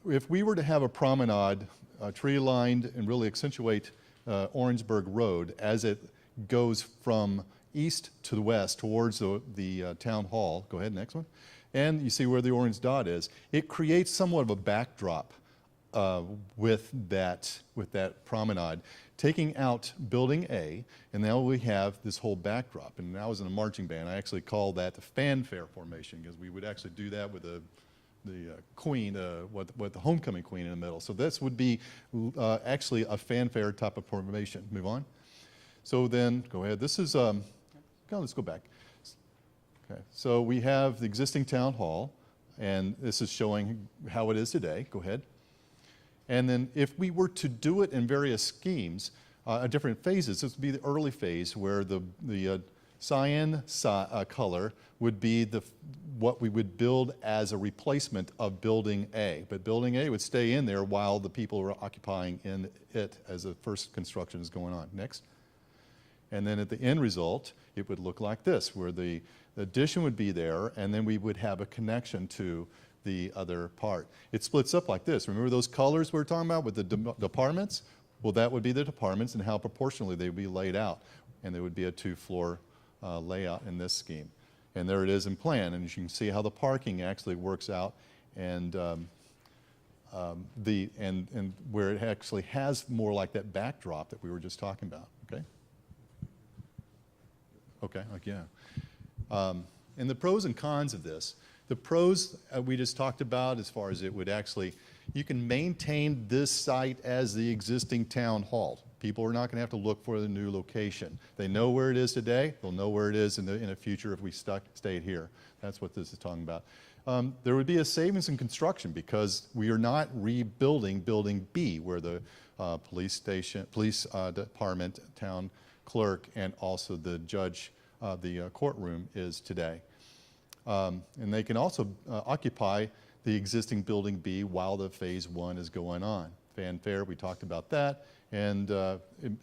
if we were to have a promenade, tree-lined, and really accentuate Orangeburg Road as it goes from east to the west towards the town hall. Go ahead, next one. And you see where the orange dot is. It creates somewhat of a backdrop with that promenade, taking out Building A, and now we have this whole backdrop. And I was in a marching band. I actually call that the fanfare formation, because we would actually do that with the queen, with the homecoming queen in the middle. So this would be actually a fanfare type of formation. Move on. So then, go ahead. This is, let's go back. Okay, so we have the existing town hall, and this is showing how it is today. Go ahead. And then if we were to do it in various schemes, different phases, this would be the early phase where the cyan color would be what we would build as a replacement of Building A. But Building A would stay in there while the people are occupying in it as the first construction is going on. Next. And then at the end result, it would look like this, where the addition would be there, and then we would have a connection to the other part. It splits up like this. Remember those colors we were talking about with the departments? Well, that would be the departments and how proportionally they would be laid out. And there would be a two-floor layout in this scheme. And there it is in plan, and you can see how the parking actually works out, and where it actually has more like that backdrop that we were just talking about. Okay. Okay. Yeah. And the pros and cons of this. The pros we just talked about, as far as it would actually, you can maintain this site as the existing town hall. People are not going to have to look for the new location. They know where it is today. They'll know where it is in the future if we stayed here. That's what this is talking about. There would be a savings in construction because we are not rebuilding Building B, where the police department, town clerk, and also the judge, the courtroom is today. And they can also occupy the existing Building B while the Phase 1 is going on. Fanfare, we talked about that, and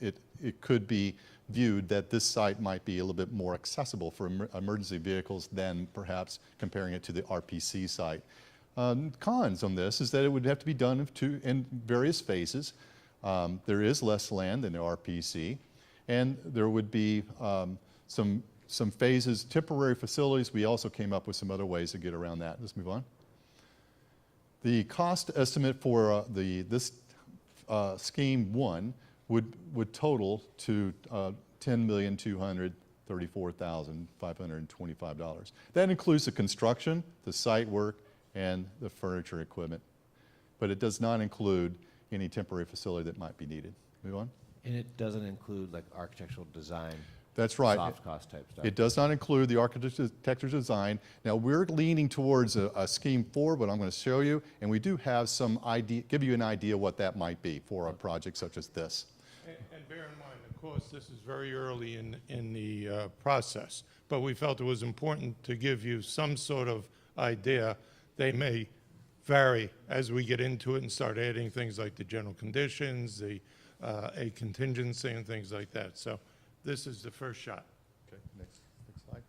it could be viewed that this site might be a little bit more accessible for emergency vehicles than perhaps comparing it to the RPC site. Cons on this is that it would have to be done in various phases. There is less land than the RPC, and there would be some phases, temporary facilities. We also came up with some other ways to get around that. Let's move on. The cost estimate for this scheme 1 would total to $10,234,525. That includes the construction, the site work, and the furniture equipment. But it does not include any temporary facility that might be needed. Move on. And it doesn't include like architectural design. That's right. Soft cost type stuff. It does not include the architecture's design. Now, we're leaning towards a scheme 4, but I'm going to show you, and we do have some idea, give you an idea what that might be for a project such as this. And bear in mind, of course, this is very early in the process, but we felt it was important to give you some sort of idea. They may vary as we get into it and start adding things like the general conditions, a contingency, and things like that. So this is the first shot. Okay, next slide.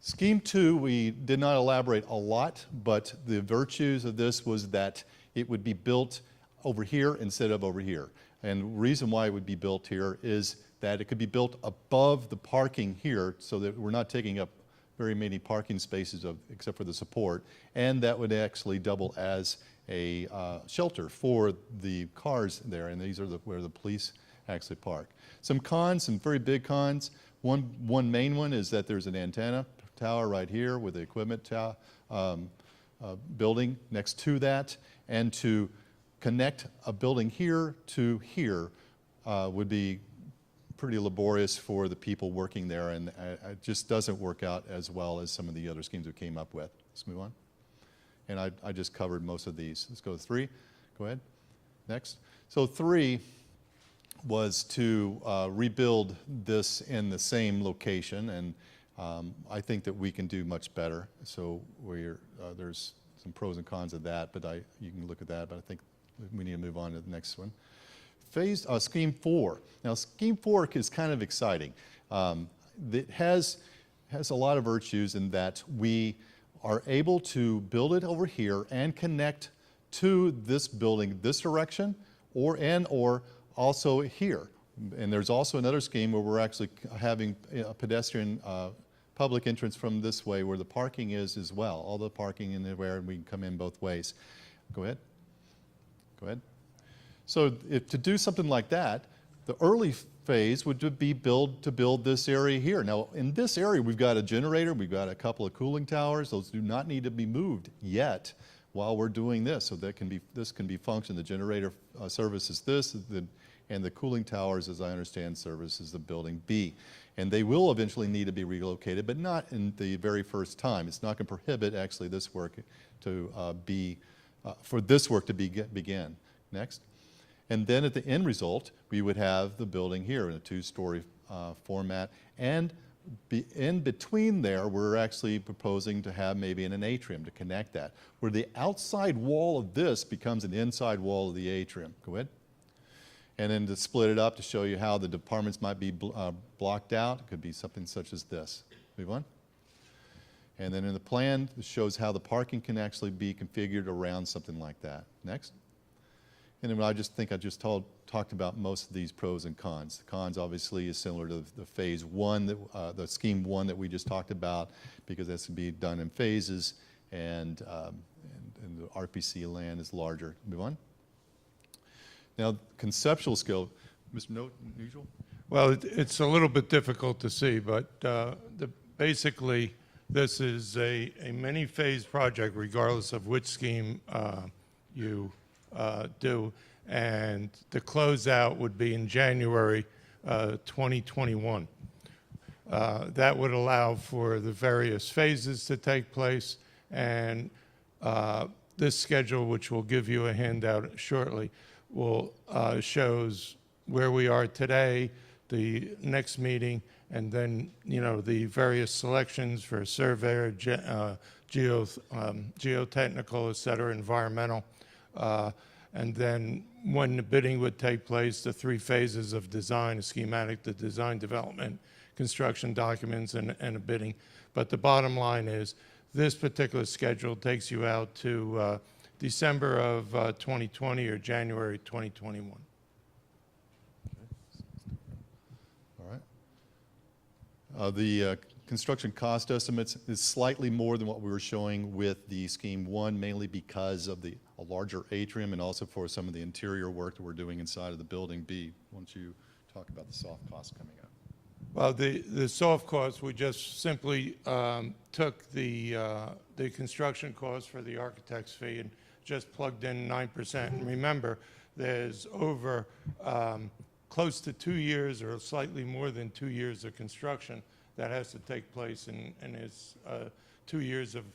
Scheme 2, we did not elaborate a lot, but the virtues of this was that it would be built over here instead of over here. And the reason why it would be built here is that it could be built above the parking here so that we're not taking up very many parking spaces except for the support, and that would actually double as a shelter for the cars there, and these are where the police actually park. Some cons, some very big cons. One main one is that there's an antenna tower right here with the equipment building next to that, and to connect a building here to here would be pretty laborious for the people working there, and it just doesn't work out as well as some of the other schemes we came up with. Let's move on. And I just covered most of these. Let's go to 3. Go ahead. Next. So 3 was to rebuild this in the same location, and I think that we can do much better. So there's some pros and cons of that, but you can look at that, but I think we need to move on to the next one. Scheme 4. Now, Scheme 4 is kind of exciting. It has a lot of virtues in that we are able to build it over here and connect to this building this direction, or also here. And there's also another scheme where we're actually having a pedestrian public entrance from this way where the parking is as well. All the parking in there, and we can come in both ways. Go ahead. Go ahead. So to do something like that, the early phase would be to build this area here. Now, in this area, we've got a generator, we've got a couple of cooling towers. Those do not need to be moved yet while we're doing this. So this can be functioned. The generator services this, and the cooling towers, as I understand, services the building B. And they will eventually need to be relocated, but not in the very first time. It's not going to prohibit actually this work to for this work to begin. Next. And then at the end result, we would have the building here in a two-story format. And in between there, we're actually proposing to have maybe an atrium to connect that, where the outside wall of this becomes an inside wall of the atrium. Go ahead. And then to split it up to show you how the departments might be blocked out, it could be something such as this. Move on. And then in the plan, it shows how the parking can actually be configured around something like that. Next. And then I just talked about most of these pros and cons. The cons obviously is similar to the phase one, the scheme one that we just talked about, because that's to be done in phases, and the RPC land is larger. Move on. Now, conceptual skill, Mr. Nugel? Well, it's a little bit difficult to see, but basically, this is a many-phase project, regardless of which scheme you do, and the closeout would be in January 2021. That would allow for the various phases to take place, and this schedule, which we'll give you a handout shortly, will shows where we are today, the next meeting, and then the various selections for surveyor, geotechnical, et cetera, environmental. And then when the bidding would take place, the three phases of design, a schematic, the design development, construction documents, and a bidding. But the bottom line is this particular schedule takes you out to December of 2020 or January 2021. All right. The construction cost estimates is slightly more than what we were showing with the scheme one, mainly because of a larger atrium and also for some of the interior work that we're doing inside of the building B. Why don't you talk about the soft costs coming up? Well, the soft costs, we just simply took the construction cost for the architect's fee and just plugged in 9%. And remember, there's over close to 2 years or slightly more than 2 years of construction that has to take place, and it's 2 years of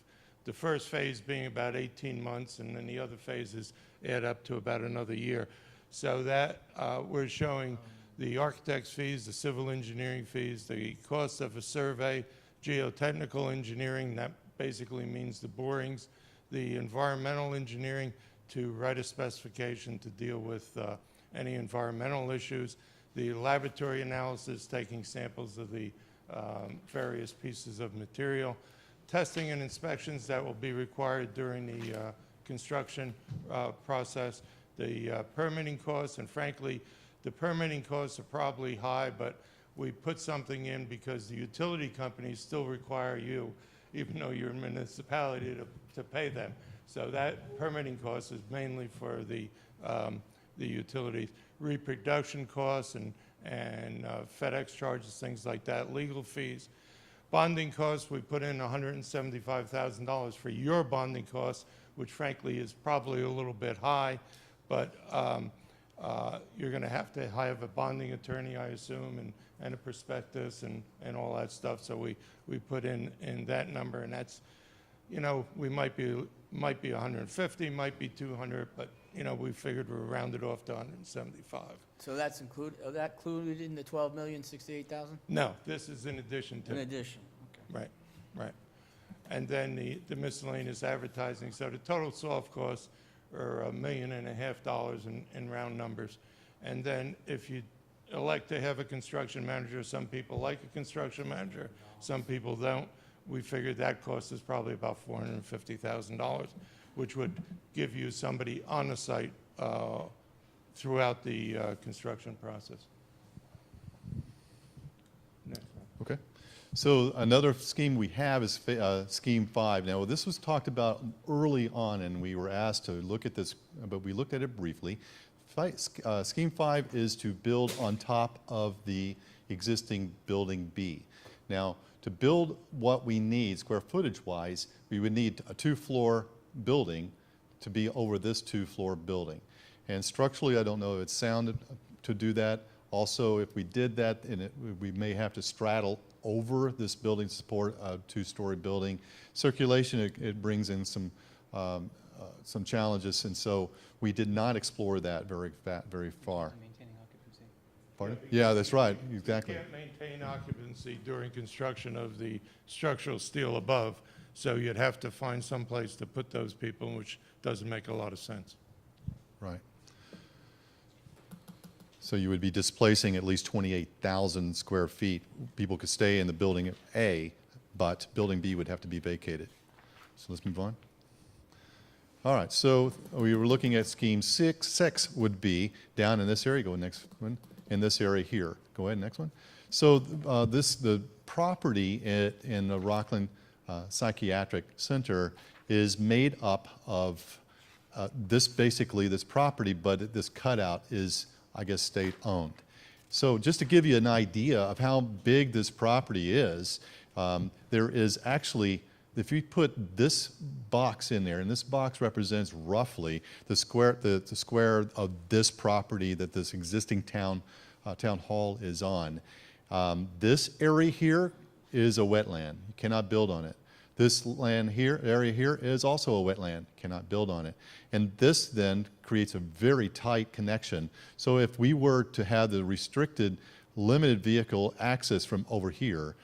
the first phase being about 18 months, and then the other phases add up to about another year. So that we're showing the architect's fees, the civil engineering fees, the cost of a survey, geotechnical engineering, that basically means the borings, the environmental engineering to write a specification to deal with any environmental issues, the laboratory analysis, taking samples of the various pieces of material, testing and inspections that will be required during the construction process, the permitting costs, and frankly, the permitting costs are probably high, but we put something in because the utility companies still require you, even though you're a municipality, to pay them. So that permitting cost is mainly for the utilities. Reproduction costs and FedEx charges, things like that, legal fees. Bonding costs, we put in $175,000 for your bonding costs, which frankly is probably a little bit high, but you're going to have a bonding attorney, I assume, and a prospectus and all that stuff. So we put in that number, and that's, we might be 150, might be 200, but we figured we'll round it off to 175. So that's included in the 12,068,000? No, this is in addition to. In addition, okay. Right. And then the miscellaneous advertising. So the total soft costs are $1.5 million in round numbers. And then if you elect to have a construction manager, some people like a construction manager, some people don't. We figured that cost is probably about $450,000, which would give you somebody on the site throughout the construction process. Next. Okay. So another scheme we have is Scheme 5. Now, this was talked about early on, and we were asked to look at this, but we looked at it briefly. Scheme 5 is to build on top of the existing Building B. Now, to build what we need, square footage-wise, we would need a 2-floor building to be over this 2-floor building. And structurally, I don't know if it's sound to do that. Also, if we did that, we may have to straddle over this building to support a 2-story building. Circulation, it brings in some challenges, and so we did not explore that very far. Maintaining occupancy. Pardon? Yeah, that's right, exactly. You can't maintain occupancy during construction of the structural steel above, so you'd have to find some place to put those people, which doesn't make a lot of sense. Right. So you would be displacing at least 28,000 square feet. People could stay in the Building A, but Building B would have to be vacated. So let's move on. All right, so we were looking at Scheme 6. 6 would be down in this area. Go next one. In this area here. Go ahead, next one. So the property in the Rockland Psychiatric Center is made up of this property, but this cutout is, I guess, state-owned. So just to give you an idea of how big this property is, there is actually, if you put this box in there, and this box represents roughly the square of this property that this existing town hall is on. This area here is a wetland. You cannot build on it. This area here is also a wetland, cannot build on it. And this then creates a very tight connection. So if we were to have the restricted, limited vehicle access from over here,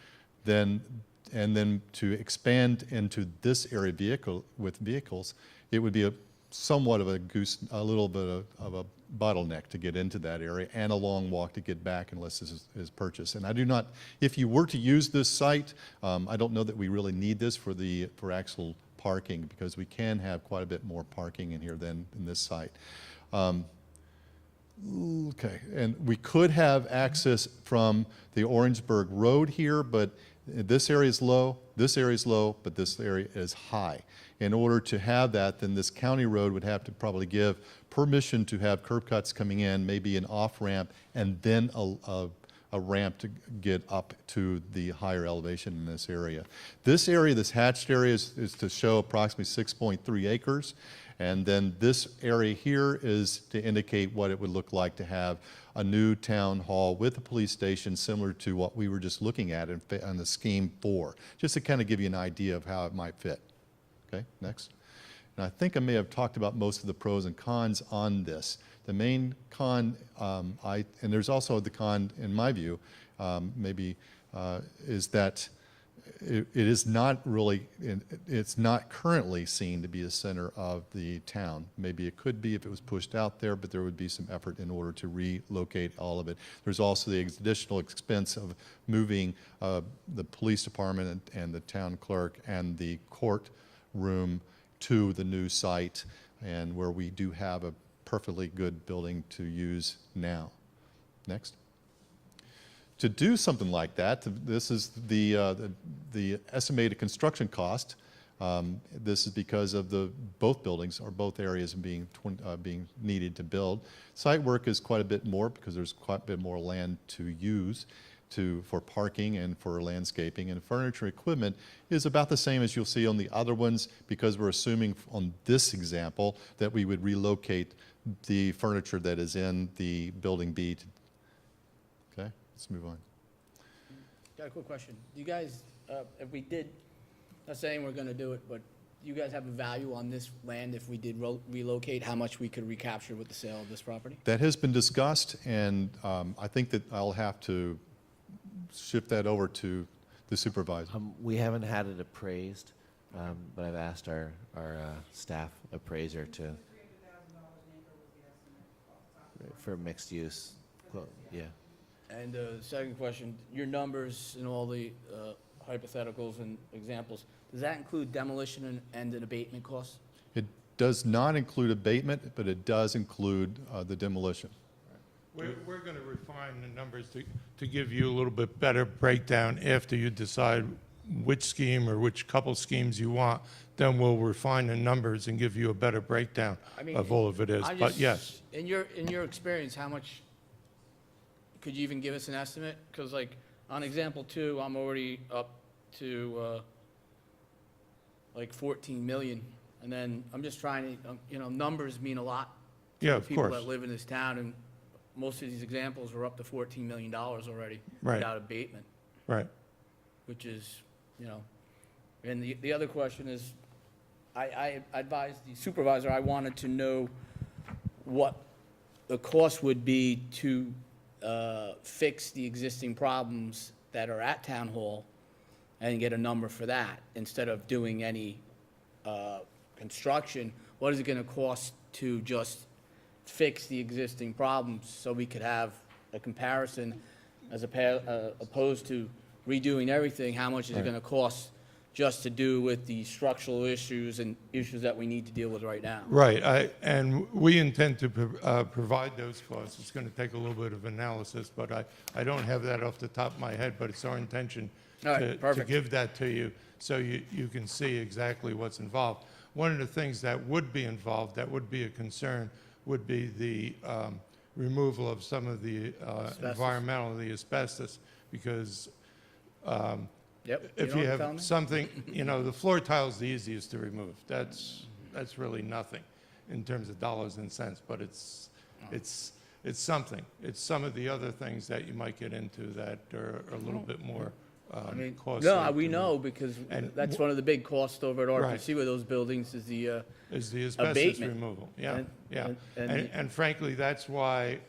and then to expand into this area with vehicles, it would be somewhat of a little bit of a bottleneck to get into that area, and a long walk to get back unless this is purchased. And I do not, if you were to use this site, I don't know that we really need this for actual parking, because we can have quite a bit more parking in here than in this site. Okay, and we could have access from the Orangeburg Road here, but this area is low, but this area is high. In order to have that, then this county road would have to probably give permission to have curb cuts coming in, maybe an off-ramp, and then a ramp to get up to the higher elevation in this area. This area, this hatched area, is to show approximately 6.3 acres. And then this area here is to indicate what it would look like to have a new town hall with a police station similar to what we were just looking at on the Scheme 4, just to kind of give you an idea of how it might fit. Okay, next. And I think I may have talked about most of the pros and cons on this. The main con, and there's also the con, in my view, is that it is not really, it's not currently seen to be a center of the town. Maybe it could be if it was pushed out there, but there would be some effort in order to relocate all of it. There's also the additional expense of moving the police department and the town clerk and the court room to the new site, and where we do have a perfectly good building to use now. Next. To do something like that, this is the estimated construction cost. This is because of both buildings or both areas being needed to build. Site work is quite a bit more because there's quite a bit more land to use for parking and for landscaping, and furniture equipment is about the same as you'll see on the other ones, because we're assuming on this example that we would relocate the furniture that is in the Building B. Okay, let's move on. Got a quick question. Do you guys, if we did, not saying we're gonna do it, but do you guys have a value on this land if we did relocate, how much we could recapture with the sale of this property? That has been discussed, and I think that I'll have to shift that over to the supervisor. We haven't had it appraised, but I've asked our staff appraiser to, for mixed use. Well, yeah. And second question, your numbers and all the hypotheticals and examples, does that include demolition and an abatement cost? It does not include abatement, but it does include the demolition. We're going to refine the numbers to give you a little bit better breakdown after you decide which scheme or which couple schemes you want. Then we'll refine the numbers and give you a better breakdown I mean, of all of it is. I But just- yes, In your experience, how much, could you even give us an estimate? Because like, on example 2, I'm already up to, like 14 million. And then I'm just trying to, numbers mean a lot to Yeah, the of people course. that live in this town. And most of these examples are up to $14 million already Right. without abatement, right. which is, And the other question is, I advised the supervisor, I wanted to know what the cost would be to fix the existing problems that are at Town Hall and get a number for that, instead of doing any construction. What is it gonna cost to just fix the existing problems, so we could have a comparison as opposed to redoing everything? How much is it gonna cost just to do with the structural issues and issues that we need to deal with right now? Right, and we intend to provide those costs. It's going to take a little bit of analysis, but I don't have that off the top of my head, but it's our intention All right, to perfect. give that to you so you can see exactly what's involved. One of the things that would be involved, that would be a concern, would be the removal of some of the environmental, the asbestos, because Yep. if know you what I'm have telling me? something, the floor tile's the easiest to remove. That's really nothing in terms of dollars and cents, but it's something. It's some of the other things that you might get into that are a little bit more I mean, costly. no, we to know, remove. because And that's one of the big costs over at Right. RPC with those buildings is the, Is the asbestos abatement. removal, yeah, And- yeah. and- And frankly, that's why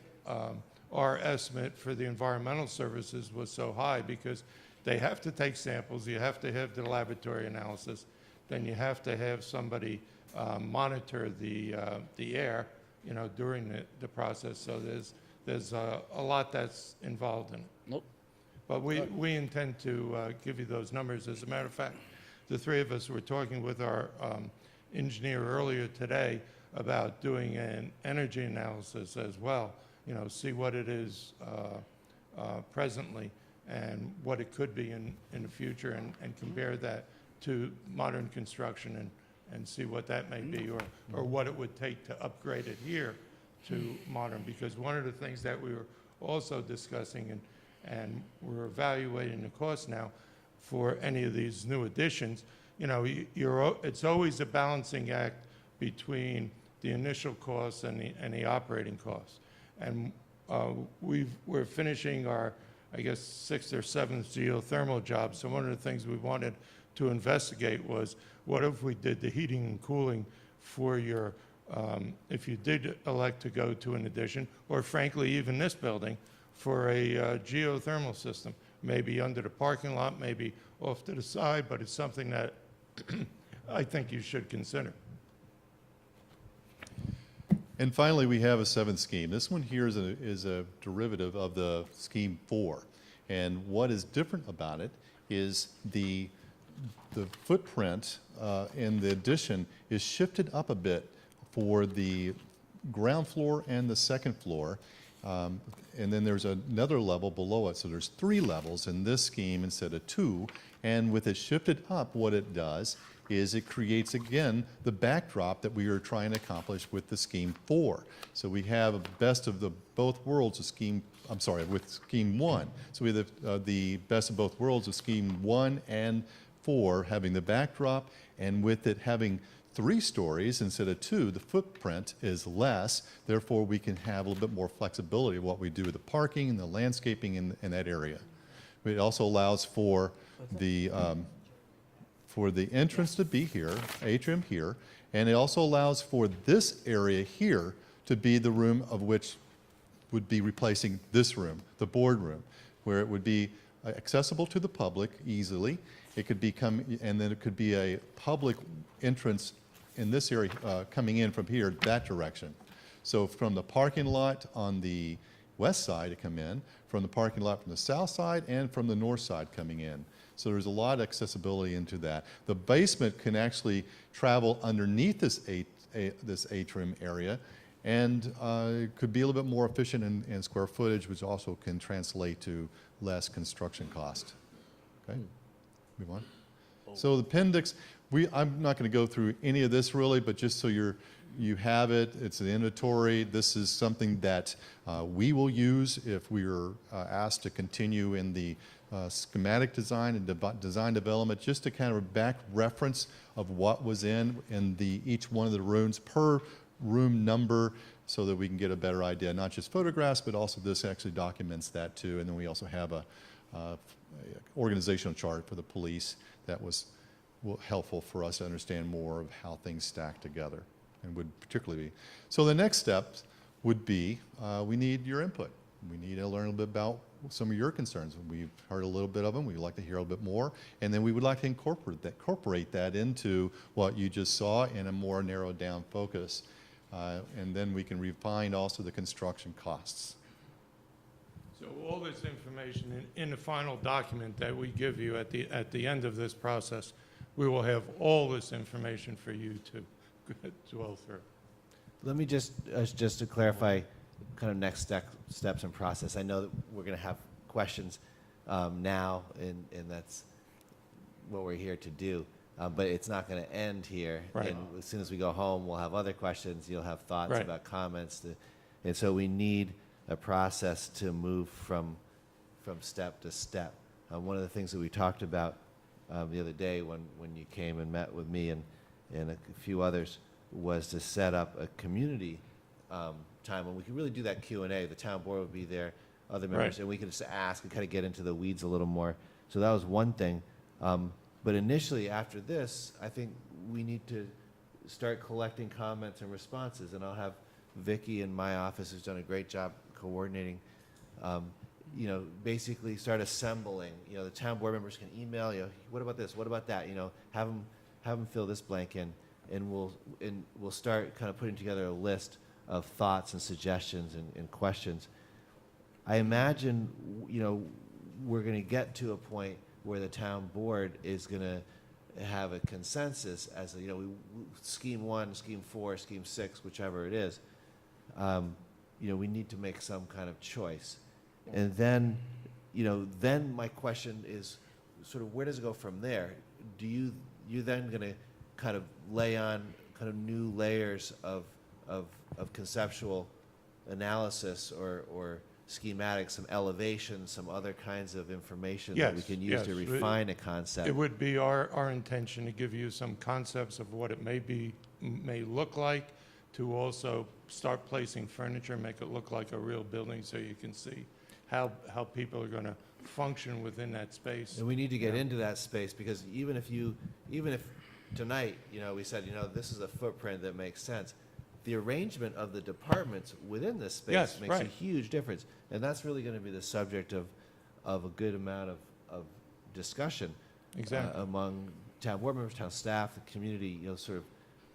our estimate for the environmental services was so high, because they have to take samples, you have to have the laboratory analysis, then you have to have somebody monitor the air, during the process. So there's a lot that's involved in it. nope. But we intend to give you those numbers. As a matter of fact, the three of us were talking with our engineer earlier today about doing an energy analysis as well, see what it is presently and what it could be in the future, and compare that to modern construction and see what that may be, or what it would take to upgrade it here to modern. Because one of the things that we were also discussing, and we're evaluating the cost now for any of these new additions, it's always a balancing act between the initial costs and the operating costs. And we're finishing our, I guess, 6th or 7th geothermal job. So one of the things we wanted to investigate was, what if we did the heating and cooling for your, if you did elect to go to an addition, or frankly, even this building, for a geothermal system, maybe under the parking lot, maybe off to the side, but it's something that I think you should consider. And finally, we have a seventh scheme. This one here is a derivative of the scheme 4. And what is different about it is the footprint in the addition is shifted up a bit for the ground floor and the second floor. And then there's another level below it. So there's 3 levels in this scheme instead of 2. And with it shifted up, what it does is it creates, again, the backdrop that we are trying to accomplish with the scheme 4. So we have a best of both worlds of with scheme 1. So we have the best of both worlds of scheme 1 and 4 having the backdrop, and with it having 3 stories instead of 2, the footprint is less. Therefore, we can have a little bit more flexibility of what we do with the parking and the landscaping in that area. It also allows for the entrance to be here, atrium here, and it also allows for this area here to be the room of which would be replacing this room, the boardroom, where it would be accessible to the public easily. It could become, and then it could be a public entrance in this area coming in from here, that direction. So from the parking lot on the west side to come in, from the parking lot from the south side, and from the north side coming in. So there's a lot of accessibility into that. The basement can actually travel underneath this atrium area and it could be a little bit more efficient in square footage, which also can translate to less construction cost. Okay, move on. So the appendix, I'm not going to go through any of this really, but just so you have it, it's an inventory. This is something that we will use if we are asked to continue in the schematic design and design development, just to kind of back reference of what was in each one of the rooms per room number, so that we can get a better idea, not just photographs, but also this actually documents that too. And then we also have a organizational chart for the police that was helpful for us to understand more of how things stack together, and would particularly be. So the next steps would be, we need your input. We need to learn a little bit about some of your concerns. We've heard a little bit of them. We'd like to hear a little bit more. And then we would like to incorporate that into what you just saw in a more narrowed down focus. And then we can refine also the construction costs. So all this information in the final document that we give you at the end of this process, we will have all this information for you to dwell through. Let me just to clarify kind of next steps and process. I know that we're going to have questions now, and that's what we're here to do. But it's not going to end here. Right. And as soon as we go home, we'll have other questions. You'll have thoughts Right. about comments. And so we need a process to move from step to step. One of the things that we talked about the other day when you came and met with me and a few others was to set up a community time when we could really do that Q&A. The town board would be there, other members, Right. and we could just ask and kind of get into the weeds a little more. So that was one thing. But initially, after this, I think we need to start collecting comments and responses, and I'll have Vicky in my office, who's done a great job coordinating, basically start assembling. The town board members can email, what about this, what about that, have them fill this blank in, and we'll start kind of putting together a list of thoughts and suggestions and questions. I imagine, we're going to get to a point where the town board is going to have a consensus as scheme 1, scheme 4, scheme 6, whichever it is. We need to make some kind of choice. And then, then my question is sort of where does it go from there? You then going to kind of lay on kind of new layers of conceptual analysis or schematics, some elevation, some other kinds of information that we Yes, can use to yes. refine a concept. It would be our intention to give you some concepts of what it may look like, to also start placing furniture, make it look like a real building, so you can see how people are going to function within that space. And we need to get into that space, because even if tonight, we said, this is a footprint that makes sense, the arrangement of the departments within this space Yes, makes a right. huge difference. And that's really going to be the subject of a good amount of discussion Exactly. among town board members, town staff, the community, sort of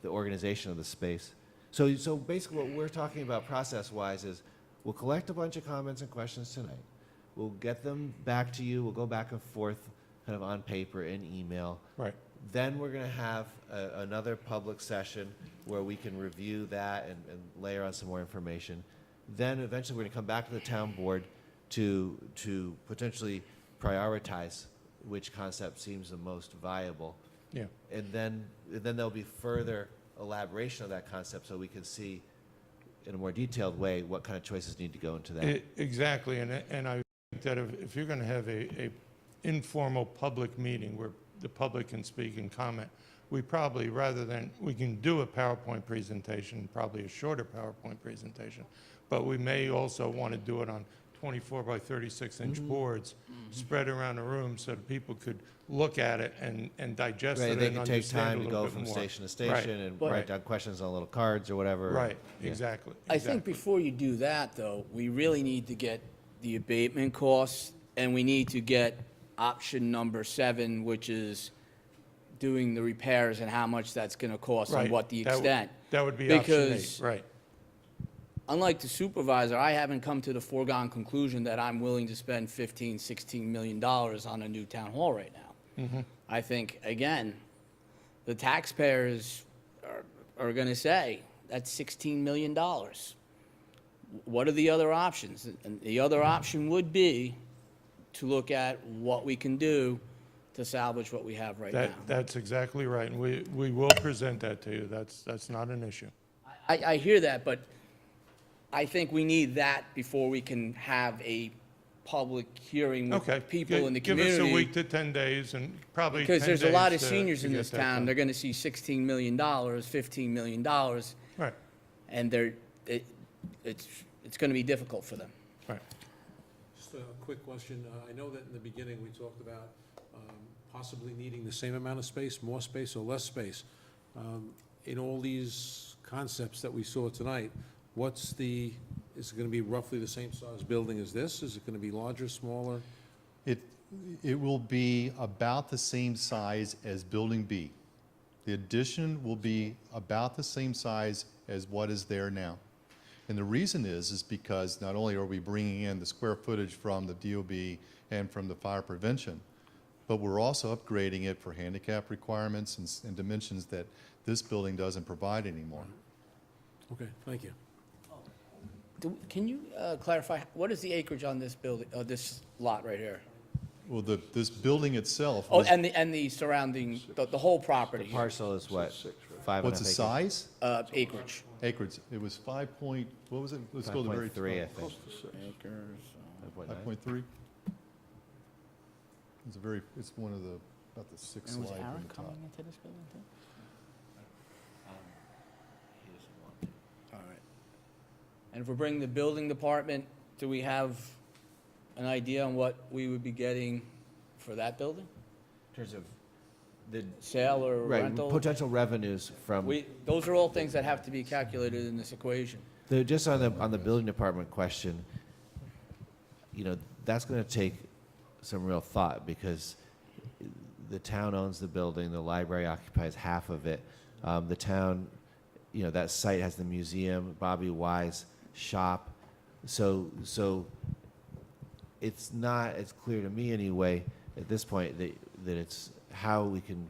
the organization of the space. So basically what we're talking about process-wise is we'll collect a bunch of comments and questions tonight. We'll get them back to you. We'll go back and forth kind of on paper and email. Right. Then we're going to have another public session where we can review that and layer on some more information. Then eventually we're going to come back to the town board to potentially prioritize which concept seems the most viable. Yeah. And then there'll be further elaboration of that concept, so we can see in a more detailed way what kind of choices need to go into that. Exactly, and I think that if you're going to have a informal public meeting where the public can speak and comment, we probably, we can do a PowerPoint presentation, probably a shorter PowerPoint presentation, but we may also want to do it on 24 by 36-inch boards, spread around the room so that people could look at it and digest Right, it they and can take understand time a to little go bit from more. station to Right. station and But- write down questions on little cards or whatever. Right, Yeah. exactly. I think exactly. before you do that, though, we really need to get the abatement costs, and we need to get option number 7, which is doing the repairs and how much that's going to cost and Right. what the That would- extent. That would be option Because- 8, right. Unlike the supervisor, I haven't come to the foregone conclusion that I'm willing to spend $15, $16 million on a new town hall right now. I think, again, the taxpayers are going to say, that's $16 million. What are the other options? And the other option would be to look at what we can do to salvage what we have right now. That's exactly right, and we will present that to you. That's not an issue. I hear that, but I think we need that before we can have a public hearing Okay. with people in the Give community. us a week to 10 days, and probably 10 Because there's a lot of days seniors to in get this that town, done. they're gonna see $16 million, $15 million, Right, and it's gonna be difficult for them. right. Just a quick question. I know that in the beginning, we talked about possibly needing the same amount of space, more space, or less space. In all these concepts that we saw tonight, is it going to be roughly the same size building as this? Is it going to be larger, smaller? It will be about the same size as Building B. The addition will be about the same size as what is there now. And the reason is because not only are we bringing in the square footage from the DOB and from the fire prevention, but we're also upgrading it for handicap requirements and dimensions that this building doesn't provide anymore. Okay, thank you. Can you clarify, what is the acreage on this building, this lot right here? Well, this building itself, Oh, was- and the surrounding, the whole property, Parcel is what, 5.5 what's the acres? size? acreage. Acreage, it was 5 point, what was it? Let's go to the very 5.3, I top. think. Acres. 5.9. 5.3? It's one of the, about the sixth slide from the top. into this building too? All right. And if we're bringing the building department, do we have an idea on what we would be getting for that building? In terms of the, Sale or right, rental? potential revenues from, Those are all things that have to be calculated in this equation. just on the building department question, you know, that's going to take some real thought because the town owns the building, the library occupies half of it. The town, you know, that site has the museum, Bobby Wise shop. So it's not as clear to me anyway at this point that it's how we can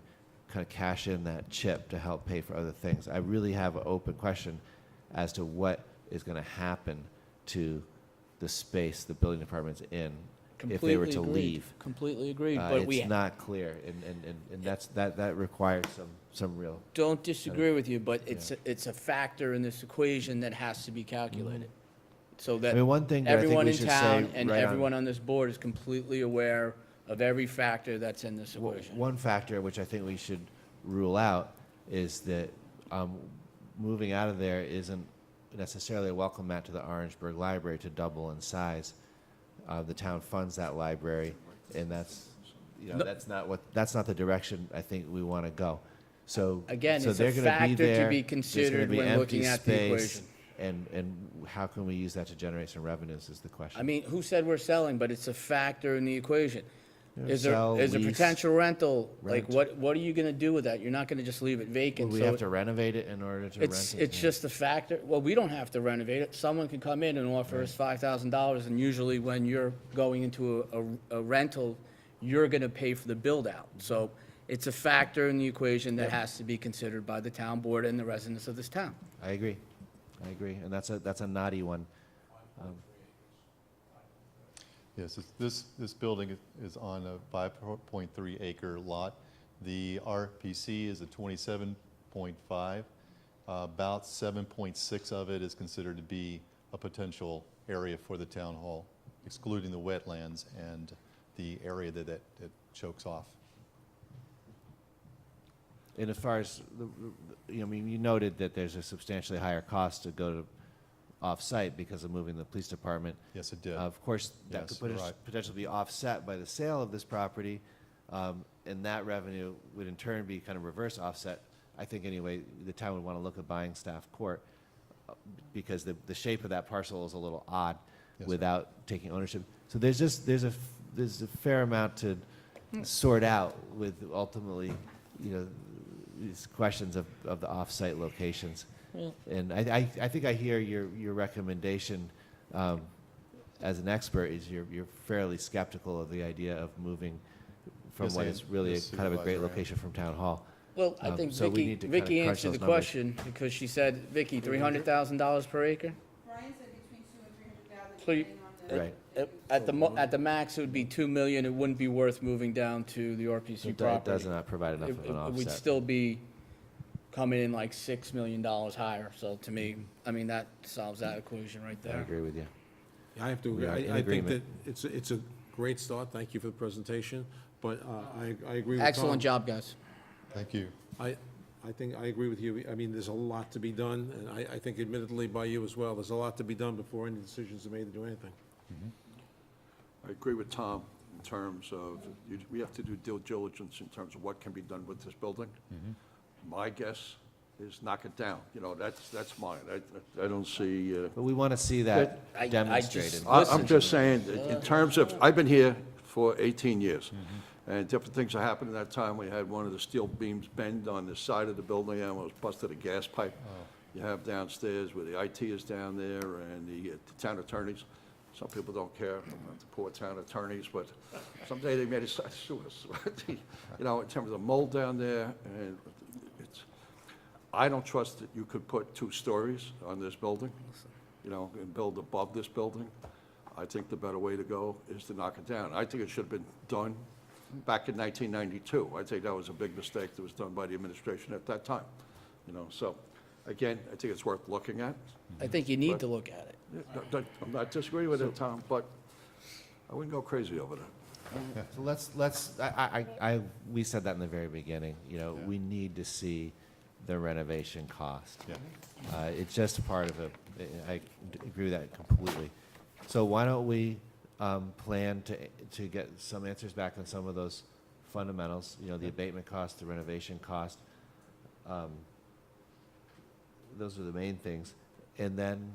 kind of cash in that chip to help pay for other things. I really have an open question as to what is going to happen to the space the building department's in if they were to Completely agreed. leave. Completely agreed, but we It's not clear, and that requires some real. don't disagree with you, but it's a factor in this equation that has to be calculated. So I that mean, one thing that I think everyone we in should town say and right on- everyone on this board is completely aware of every factor that's in this equation. One factor which I think we should rule out is that moving out of there isn't necessarily a welcome mat to the Orangeburg Library to double in size. The town funds that library, and that's, you know, that's not the direction I think we want to go. So Again, so it's a they're gonna factor to there, be there's gonna considered be when empty looking at the space, equation. And how can we use that to generate some revenues is the question. I mean, who said we're selling, but it's a factor in the equation. Is there sell, a lease, potential rental, like rent. what are you gonna do with that? You're not gonna just leave it vacant. Would we so have to renovate it in order to rent it? It's just a factor, well, we don't have to renovate it. Someone can come in and offer us $5,000, and usually when you're going into a rental, you're gonna pay for the build-out. So it's a factor in the equation that has to be considered by the town board and the residents of this town. I agree, and that's a knotty one. Yes, this building is on a 5.3 acre lot. The RPC is a 27.5. About 7.6 of it is considered to be a potential area for the town hall, excluding the wetlands and the area that chokes off. And as far as, I mean, you noted that there's a substantially higher cost to go to off-site because of moving the police department. Yes, it did. Of course, that Yes, could you're right. potentially be offset by the sale of this property, and that revenue would in turn be kind of reverse offset. I think anyway, the town would want to look at buying Staff Court because the shape of that parcel is a little odd Yes, without taking ownership. So there's a fair amount to sort out with ultimately, you know, these questions of the off-site locations. And I think I hear your recommendation as an expert is you're fairly skeptical of the idea of moving from Yes, what I is am. really Yes, kind of a great Supervisor, I am. location from Town Hall. Well, I think so we Vicky, need to kinda Vicky crunch answered those the numbers. question, because she said, Vicky, $300,000 per acre? Brian said between 2 and 300,000, So you- depending on the. Right. At the max, it would be 2 million. It wouldn't be worth moving down to the RPC It property. does not provide enough of an It would offset. still be coming in like $6 million higher. So to me, I mean, that solves that equation right I there. agree with you. I have to We agree. are in I think that agreement. it's a great start. Thank you for the presentation, but I agree with Tom. Excellent job, guys. Thank you. I think, I agree with you. I mean, there's a lot to be done, and I think admittedly by you as well, there's a lot to be done before any decisions are made to do anything. I agree with Tom in terms of, we have to do due diligence in terms of what can be done with this building. My guess is knock it down. You know, that's mine. I don't see, But we want to see that But I just- demonstrated. I'm just saying, in terms of, I've been here for 18 years, and different things have happened in that time. We had one of the steel beams bend on the side of the building, and almost busted a gas pipe. You have downstairs where the IT is down there, and the town attorneys. Some people don't care about the poor town attorneys, but someday they may decide to sue us. You know, in terms of the mold down there, and it's, I don't trust that you could put 2 stories on this building, you know, and build above this building. I think the better way to go is to knock it down. I think it should have been done back in 1992. I think that was a big mistake that was done by the administration at that time, you know. So, again, I think it's worth looking at. I think you need to look at it. I'm not disagreeing with it, Tom, but I wouldn't go crazy over that. So we said that in the very beginning, you know, we need to see the renovation cost. Yeah. It's just part of I agree with that completely. So why don't we plan to get some answers back on some of those fundamentals, you know, the abatement cost, the renovation cost. Those are the main things. And then,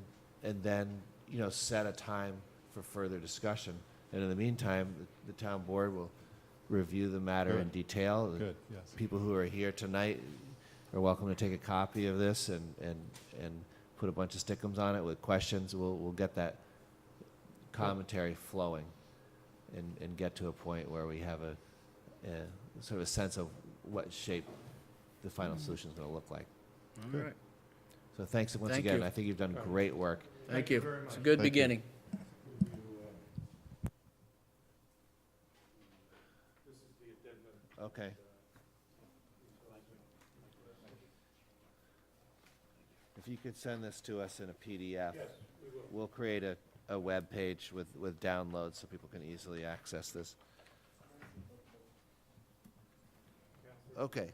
you know, set a time for further discussion. And in the meantime, the town board will review the matter in Good. detail. Good, yes. People who are here tonight are welcome to take a copy of this and put a bunch of stickums on it with questions. We'll get that commentary flowing and get to a point where we have a sort of a sense of what shape the final solution is going to look like. All right. So thanks once Thank again. you. I think you've done great work. Thank you. It's a good Thank you. beginning. Okay. If you could send this to us in a PDF, we'll create a web page with downloads so people can easily access this. Okay.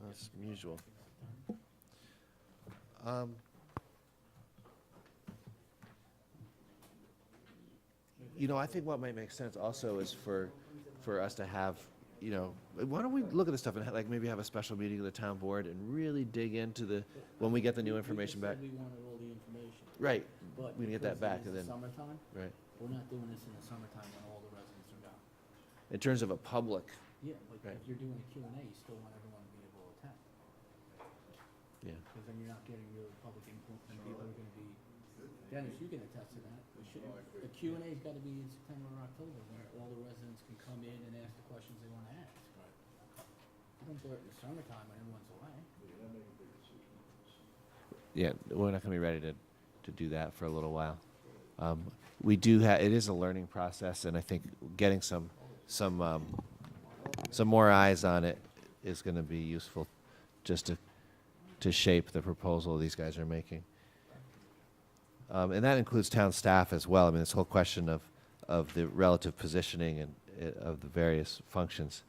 That's unusual. You know, I think what might make sense also is for us to have, you know, why don't we look at this stuff and like maybe have a special meeting of the town board and really dig into when we get the new information back. We wanted all the information. Right. But We can get that because back it and is then, summertime, right. we're not doing this in the summertime when all the residents are gone. In terms of a public, Yeah, but Right. if you're doing a Q&A, you still want everyone to be able to attend, yeah. because then you're not getting really public input, and people are gonna be, Dennis, you can attest to that. The Q&A's gotta be in September or October, where all the residents can come in and ask the questions they wanna ask. You don't do it in the summertime when everyone's away. Yeah, we're not going to be ready to do that for a little while. We do have, it is a learning process, and I think getting some more eyes on it is going to be useful just to shape the proposal these guys are making. And that includes town staff as well. I mean, this whole question of the relative positioning and of the various functions,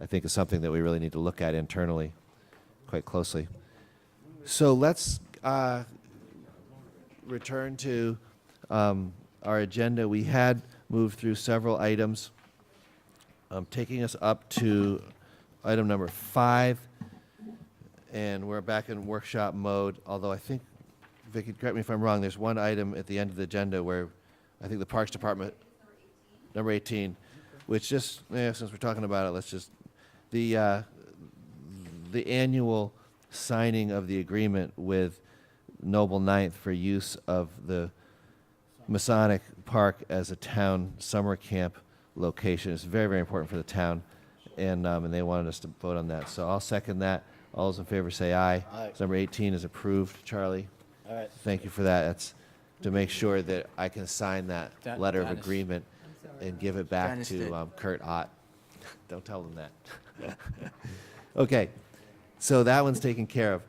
I think is something that we really need to look at internally quite closely. So let's return to our agenda. We had moved through several items, taking us up to item number 5, and we're back in workshop mode, although I think, Vicki, correct me if I'm wrong, there's one item at the end of the agenda where I think the Parks Department, number 18, which just, since we're talking about it, let's just, the annual signing of the agreement with Noble Ninth for use of the Masonic Park as a town summer camp location is very, very important for the town. and they wanted us to vote on that. So I'll second that. All those in favor say aye. Aye. So number 18 is approved. Charlie, All right. thank you for that. That's to make sure that I can sign that Den- letter of Dennis. agreement I'm sorry. and give it back Dennis to did. Kurt Ott. Don't tell them that. Okay, so that one's taken care of,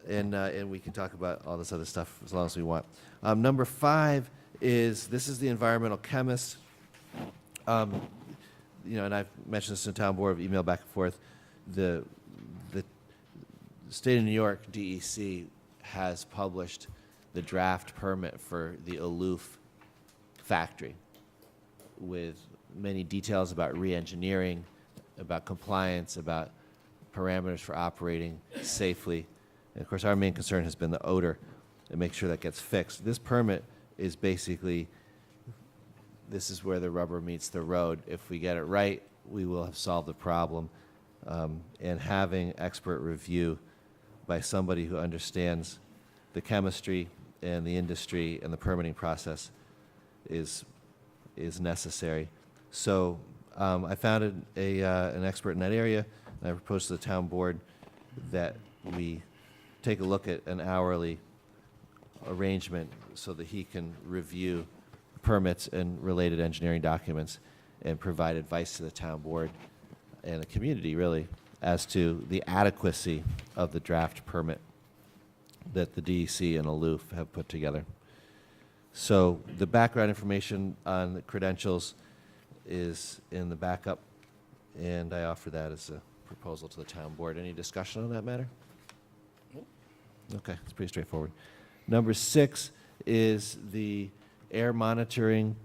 and we can talk about all this other stuff as long as we want. Number 5 is, this is the environmental chemist. And I've mentioned this in town board, I've emailed back and forth. The state of New York, DEC, has published the draft permit for the Aloof factory with many details about re-engineering, about compliance, about parameters for operating safely. And of course, our main concern has been the odor, and make sure that gets fixed. This permit is basically, this is where the rubber meets the road. If we get it right, we will have solved the problem. And having expert review by somebody who understands the chemistry and the industry and the permitting process is necessary. So I found an expert in that area, and I proposed to the town board that we take a look at an hourly arrangement so that he can review permits and related engineering documents and provide advice to the town board and the community, really, as to the adequacy of the draft permit that the DEC and Aloof have put together. So the background information on the credentials is in the backup, and I offer that as a proposal to the town board. Any discussion on that matter? Okay, it's pretty straightforward. Number 6 is the air monitoring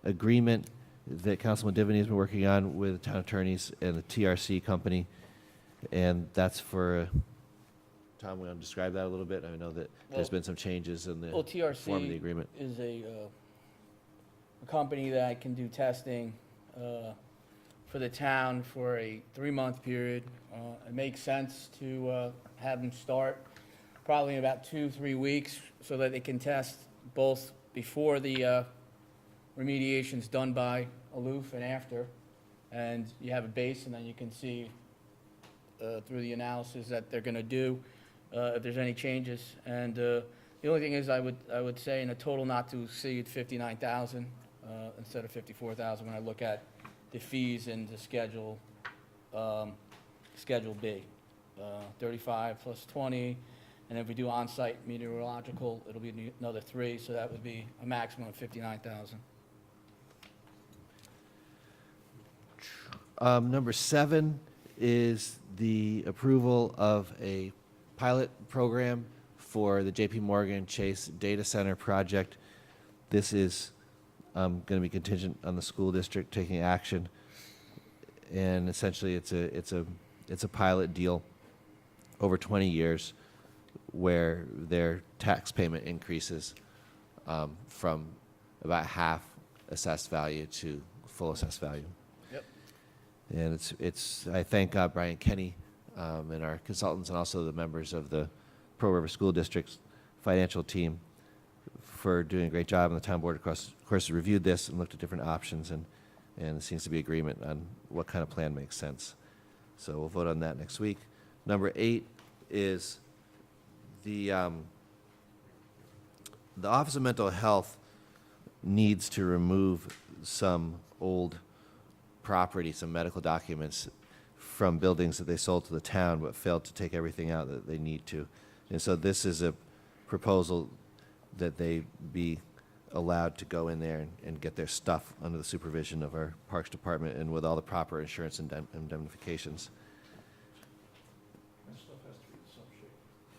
agreement that Councilman Divany has been working on with the town attorneys and the TRC company. And that's for, Tom, we want to describe that a little bit? I know that there's Well- been some changes in the Well, form of the TRC agreement. is a company that can do testing for the town for a 3-month period. It makes sense to have them start probably in about 2-3 weeks so that they can test both before the remediation's done by Aloof and after. And you have a base, and then you can see through the analysis that they're going to do if there's any changes. And the only thing is, I would say in a total not to exceed 59,000 instead of 54,000 when I look at the fees in the Schedule B. 35 plus 20, and if we do on-site meteorological, it'll be another 3, so that would be a maximum of 59,000. Number 7 is the approval of a pilot program for the JP Morgan Chase Data Center project. This is going to be contingent on the school district taking action, and essentially it's a pilot deal over 20 years where their tax payment increases from about half assessed value to full assessed value. Yep. And I thank Brian Kenny and our consultants and also the members of the Pearl River School District's financial team for doing a great job. And the town board, of course, reviewed this and looked at different options, and there seems to be agreement on what kind of plan makes sense. So we'll vote on that next week. Number 8 is the Office of Mental Health needs to remove some old property, some medical documents from buildings that they sold to the town but failed to take everything out that they need to. And so this is a proposal that they be allowed to go in there and get their stuff under the supervision of our Parks Department and with all the proper insurance indemnifications. That stuff has to be in some shape.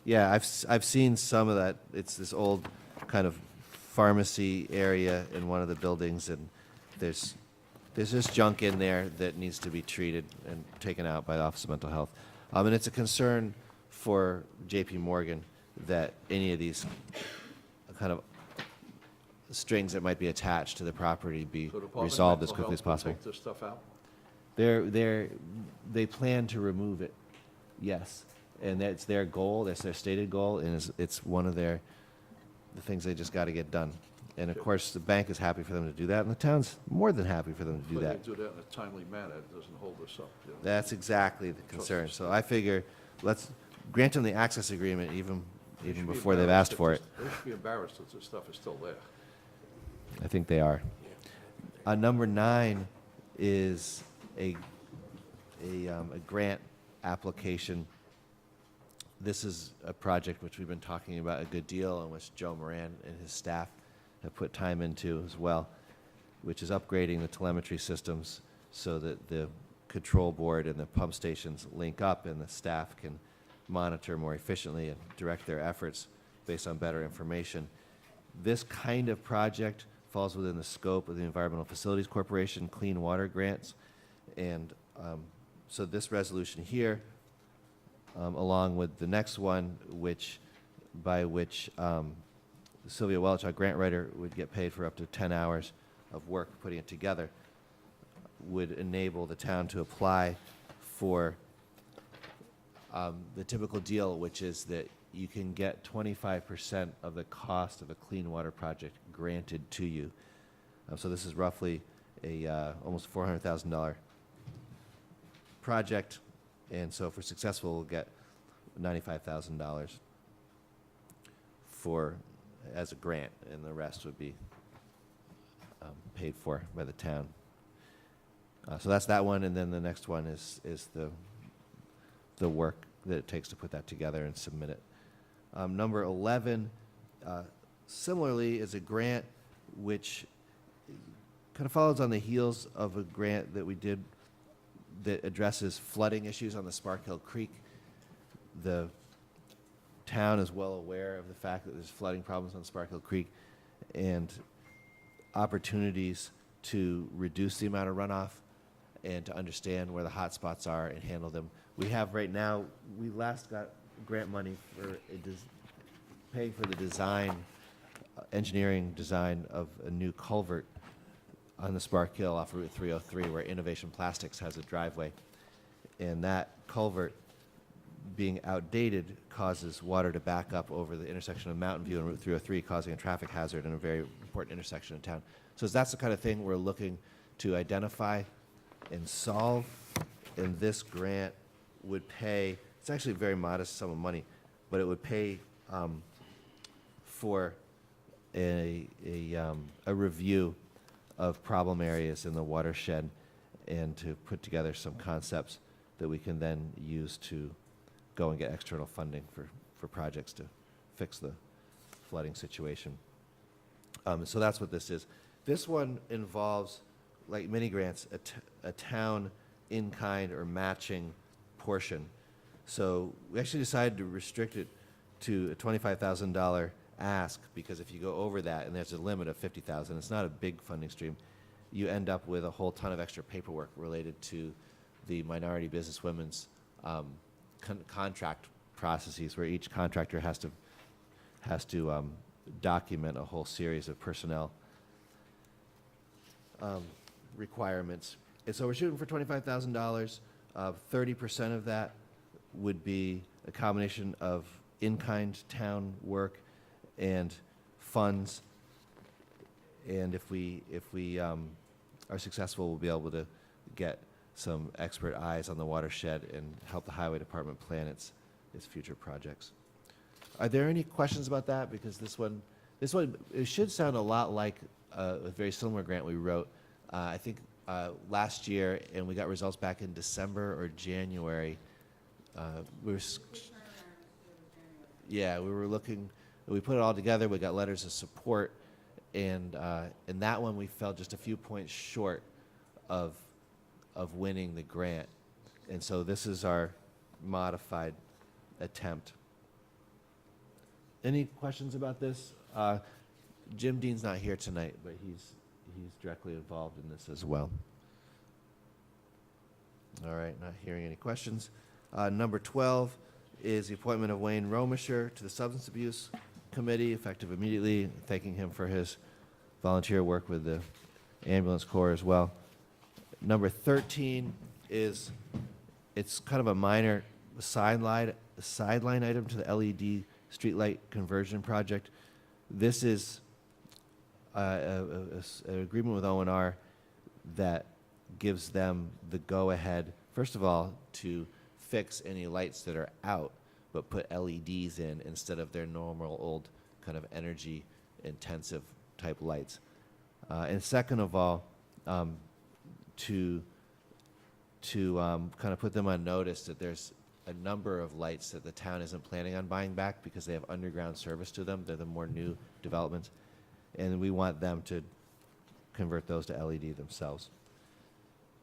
Yeah, I've seen some of that. It's this old kind of pharmacy area in one of the buildings, and there's just junk in there that needs to be treated and taken out by the Office of Mental Health. And it's a concern for JP Morgan that any of these kind of strings that might be attached to the property be So the Department of resolved as Mental quickly as Health will possible. take this stuff out? They plan to remove it, yes. And that's their goal, that's their stated goal, and it's one of the things they just got to get done. And of course, the bank is happy for them to do that, and the town's more than happy for them to do But that. they do that in a timely manner, it doesn't hold us up. You know. That's exactly the concern. So I figure, let's grant them the access agreement even They should be before they've embarrassed asked for if it. this- They should be embarrassed that this stuff is still there. I think they are. Number 9 is a grant application. This is a project which we've been talking about a good deal, and which Joe Moran and his staff have put time into as well, which is upgrading the telemetry systems so that the control board and the pump stations link up and the staff can monitor more efficiently and direct their efforts based on better information. This kind of project falls within the scope of the Environmental Facilities Corporation Clean Water Grants. And so this resolution here, along with the next one, by which Sylvia Welch, our grant writer, would get paid for up to 10 hours of work putting it together, would enable the town to apply for the typical deal, which is that you can get 25% of the cost of a clean water project granted to you. So this is roughly a almost $400,000 project, and so if we're successful, we'll get $95,000 as a grant, and the rest would be paid for by the town. So that's that one, and then the next one is the work that it takes to put that together and submit it. Number 11, similarly, is a grant which kind of follows on the heels of a grant that we did that addresses flooding issues on the Spark Hill Creek. The town is well aware of the fact that there's flooding problems on Spark Hill Creek, and opportunities to reduce the amount of runoff and to understand where the hot spots are and handle them. We have right now, we last got grant money for paying for the design, engineering design of a new culvert on the Spark Hill off Route 303 where Innovation Plastics has a driveway. And that culvert being outdated causes water to back up over the intersection of Mountain View and Route 303, causing a traffic hazard in a very important intersection in town. So that's the kind of thing we're looking to identify and solve. And this grant would pay, it's actually a very modest sum of money, but it would pay for a review of problem areas in the watershed and to put together some concepts that we can then use to go and get external funding for projects to fix the flooding situation. So that's what this is. This one involves, like many grants, a town in-kind or matching portion. So we actually decided to restrict it to a $25,000 ask, because if you go over that, and there's a limit of $50,000, it's not a big funding stream, you end up with a whole ton of extra paperwork related to the minority business women's contract processes, where each contractor has to document a whole series of personnel requirements. And so we're shooting for $25,000. 30% of that would be a combination of in-kind town work and funds. And if we are successful, we'll be able to get some expert eyes on the watershed and help the highway department plan its future projects. Are there any questions about that? Because this one, it should sound a lot like a very similar grant we wrote, I think last year, and we got results back in December or January. We were looking, we put it all together, we got letters of support, and in that one we fell just a few points short of winning the grant. And so this is our modified attempt. Any questions about this? Jim Dean's not here tonight, but he's directly involved in this as well. All right, not hearing any questions. Number 12 is the appointment of Wayne Romisher to the Substance Abuse Committee, effective immediately, thanking him for his volunteer work with the ambulance corps as well. Number 13 is, it's kind of a minor sideline item to the LED streetlight conversion project. This is an agreement with O&R that gives them the go-ahead, first of all, to fix any lights that are out, but put LEDs in instead of their normal old kind of energy-intensive type lights. And second of all, to kind of put them on notice that there's a number of lights that the town isn't planning on buying back because they have underground service to them. They're the more new developments. And we want them to convert those to LED themselves.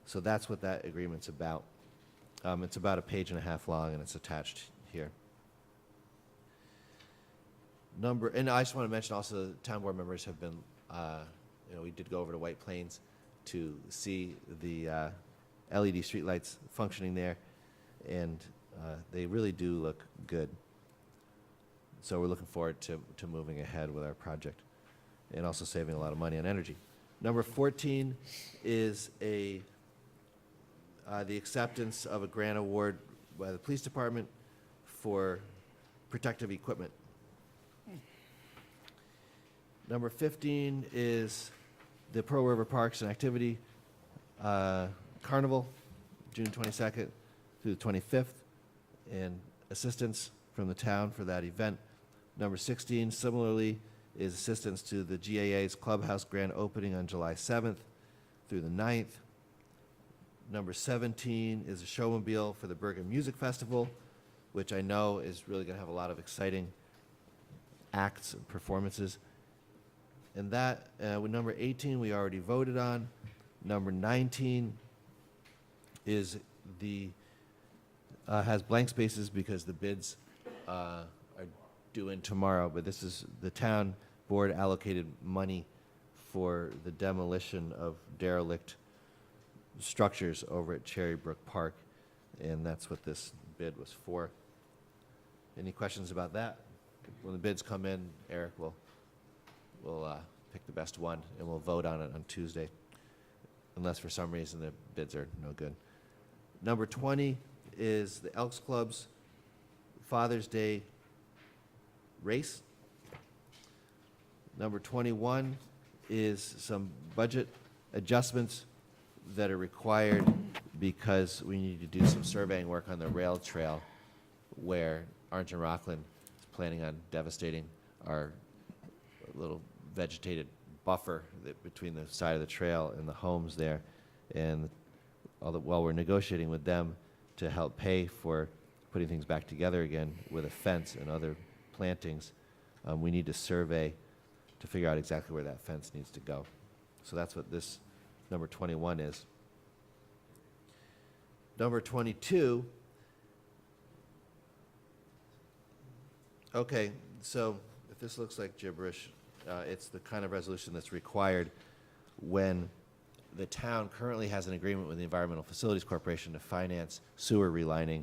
So that's what that agreement's about. It's about a page and a half long, and it's attached here. And I just want to mention also, the town board members have been, we did go over to White Plains to see the LED streetlights functioning there, and they really do look good. So we're looking forward to moving ahead with our project and also saving a lot of money on energy. Number 14 is the acceptance of a grant award by the police department for protective equipment. Number 15 is the Pearl River Parks and Activity Carnival, June 22nd through the 25th, and assistance from the town for that event. Number 16, similarly, is assistance to the GAA's Clubhouse grand opening on July 7th through the 9th. Number 17 is a showmobile for the Bergen Music Festival, which I know is really going to have a lot of exciting acts and performances. And that, with number 18, we already voted on. Number 19 is has blank spaces because the bids are due in tomorrow, but this is the town board allocated money for the demolition of derelict structures over at Cherry Brook Park, and that's what this bid was for. Any questions about that? When the bids come in, Eric will pick the best one, and we'll vote on it on Tuesday, unless for some reason the bids are no good. Number 20 is the Elks Club's Father's Day race. Number 21 is some budget adjustments that are required because we need to do some surveying work on the rail trail where Orange and Rockland is planning on devastating our little vegetated buffer between the side of the trail and the homes there. And while we're negotiating with them to help pay for putting things back together again with a fence and other plantings, we need to survey to figure out exactly where that fence needs to go. So that's what this number 21 is. Number 22, okay, so if this looks like gibberish, it's the kind of resolution that's required when the town currently has an agreement with the Environmental Facilities Corporation to finance sewer relining,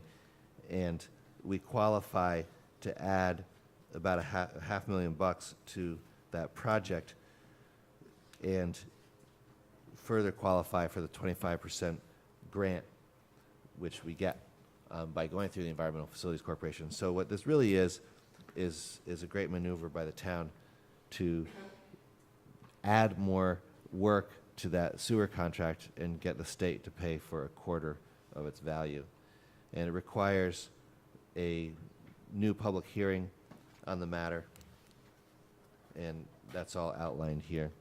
and we qualify to add about a $500,000 to that project and further qualify for the 25% grant, which we get by going through the Environmental Facilities Corporation. So what this really is a great maneuver by the town to add more work to that sewer contract and get the state to pay for a quarter of its value. And it requires a new public hearing on the matter, and that's all outlined here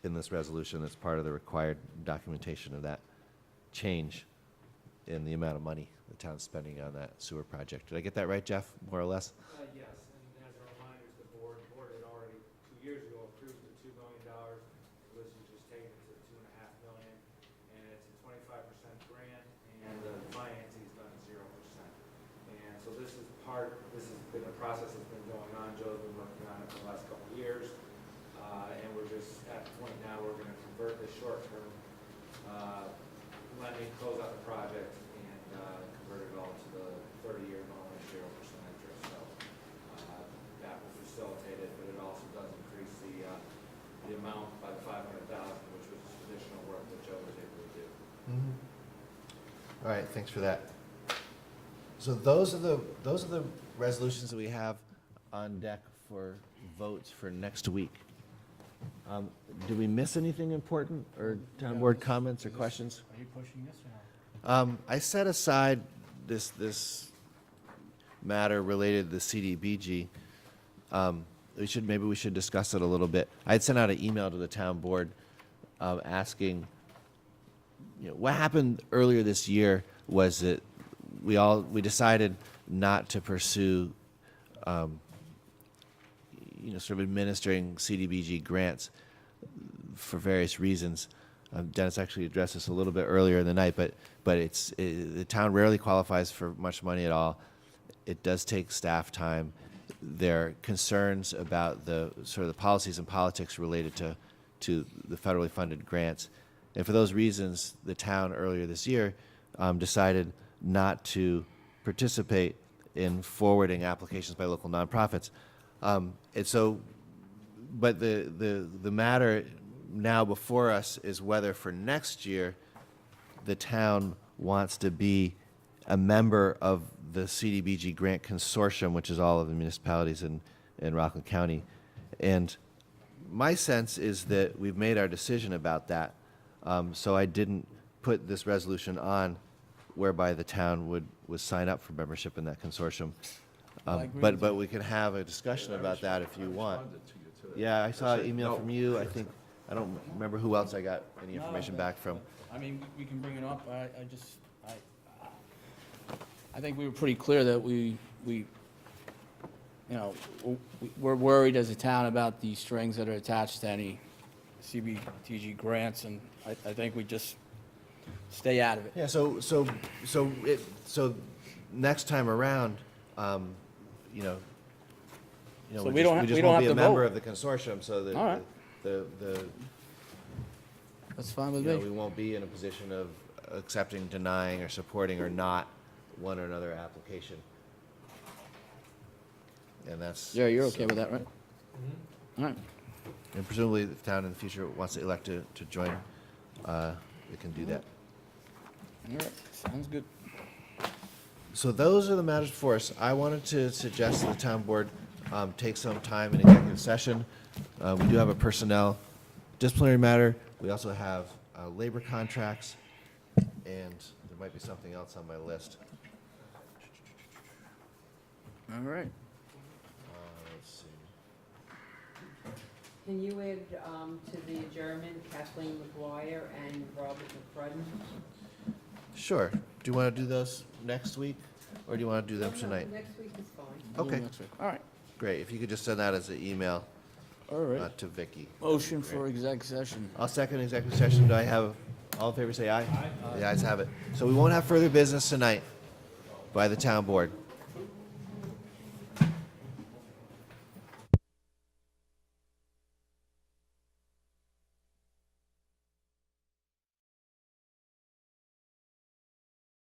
in this resolution as part of the required documentation of that change in the amount of money the town's spending on that sewer project. Did I get that right, Jeff, more or less? Yes, and as a reminder to the board had already 2 years ago approved the $2 million. This is just taking it to $2.5 million, and it's a 25% grant, and the financing is done at 0%. And so this has been a process that's been going on. Joe's been working on it for the last couple of years, and we're just at the point now we're going to convert this short-term lending, close out the project, and convert it all to the 30-year loan at 0% interest. So that will facilitate it, but it also does increase the amount by the $500,000, which was additional work that Joe was able to do. Mm-hmm. All right, thanks for that. So those are the resolutions that we have on deck for votes for next week. Did we miss anything important, or town board comments or questions? Are you pushing this or no? I set aside this matter related to the CDBG. Maybe we should discuss it a little bit. I had sent out an email to the town board asking, what happened earlier this year was that we decided not to pursue, sort of administering CDBG grants for various reasons. Dennis actually addressed this a little bit earlier in the night, but the town rarely qualifies for much money at all. It does take staff time. There are concerns about the sort of the policies and politics related to the federally funded grants. And for those reasons, the town earlier this year decided not to participate in forwarding applications by local nonprofits. And so, but the matter now before us is whether for next year the town wants to be a member of the CDBG grant consortium, which is all of the municipalities in Rockland County. And my sense is that we've made our decision about that. So I didn't put this resolution on whereby the town would sign up for membership in that consortium. I agree with But we can have a discussion about that if you want. Yeah, I saw an email from you. I don't remember who else I got any information back from. I mean, we can bring it up. I think we were pretty clear that we're worried as a town about the strings that are attached to any CBTG grants, and I think we just stay out of it. Yeah, so next time around, So we we don't just have won't be to a member vote. of the consortium, so All right. the That's fine with we me. won't be in a position of accepting, denying, or supporting or not one or another application. And that's. Yeah, you're okay with that, right? All right. And presumably, if the town in the future wants to elect to join, it can do that. All right, sounds good. So those are the matters before us. I wanted to suggest that the town board take some time in executive session. We do have a personnel disciplinary matter. We also have labor contracts, and there might be something else on my list. All right. Let's see. Can you add to the adjournment Kathleen McGuire and Robert McCrudden? Sure. Do you want to do those next week, or do you want to do them No, tonight? Next week is fine. Okay, Next week. All right. great. If you could just send that as an email All right. to Vicky. Motion for exec session. I'll second executive session. Do I have, all in favor say aye? Aye. The ayes have it. So we won't have further business tonight by the town board.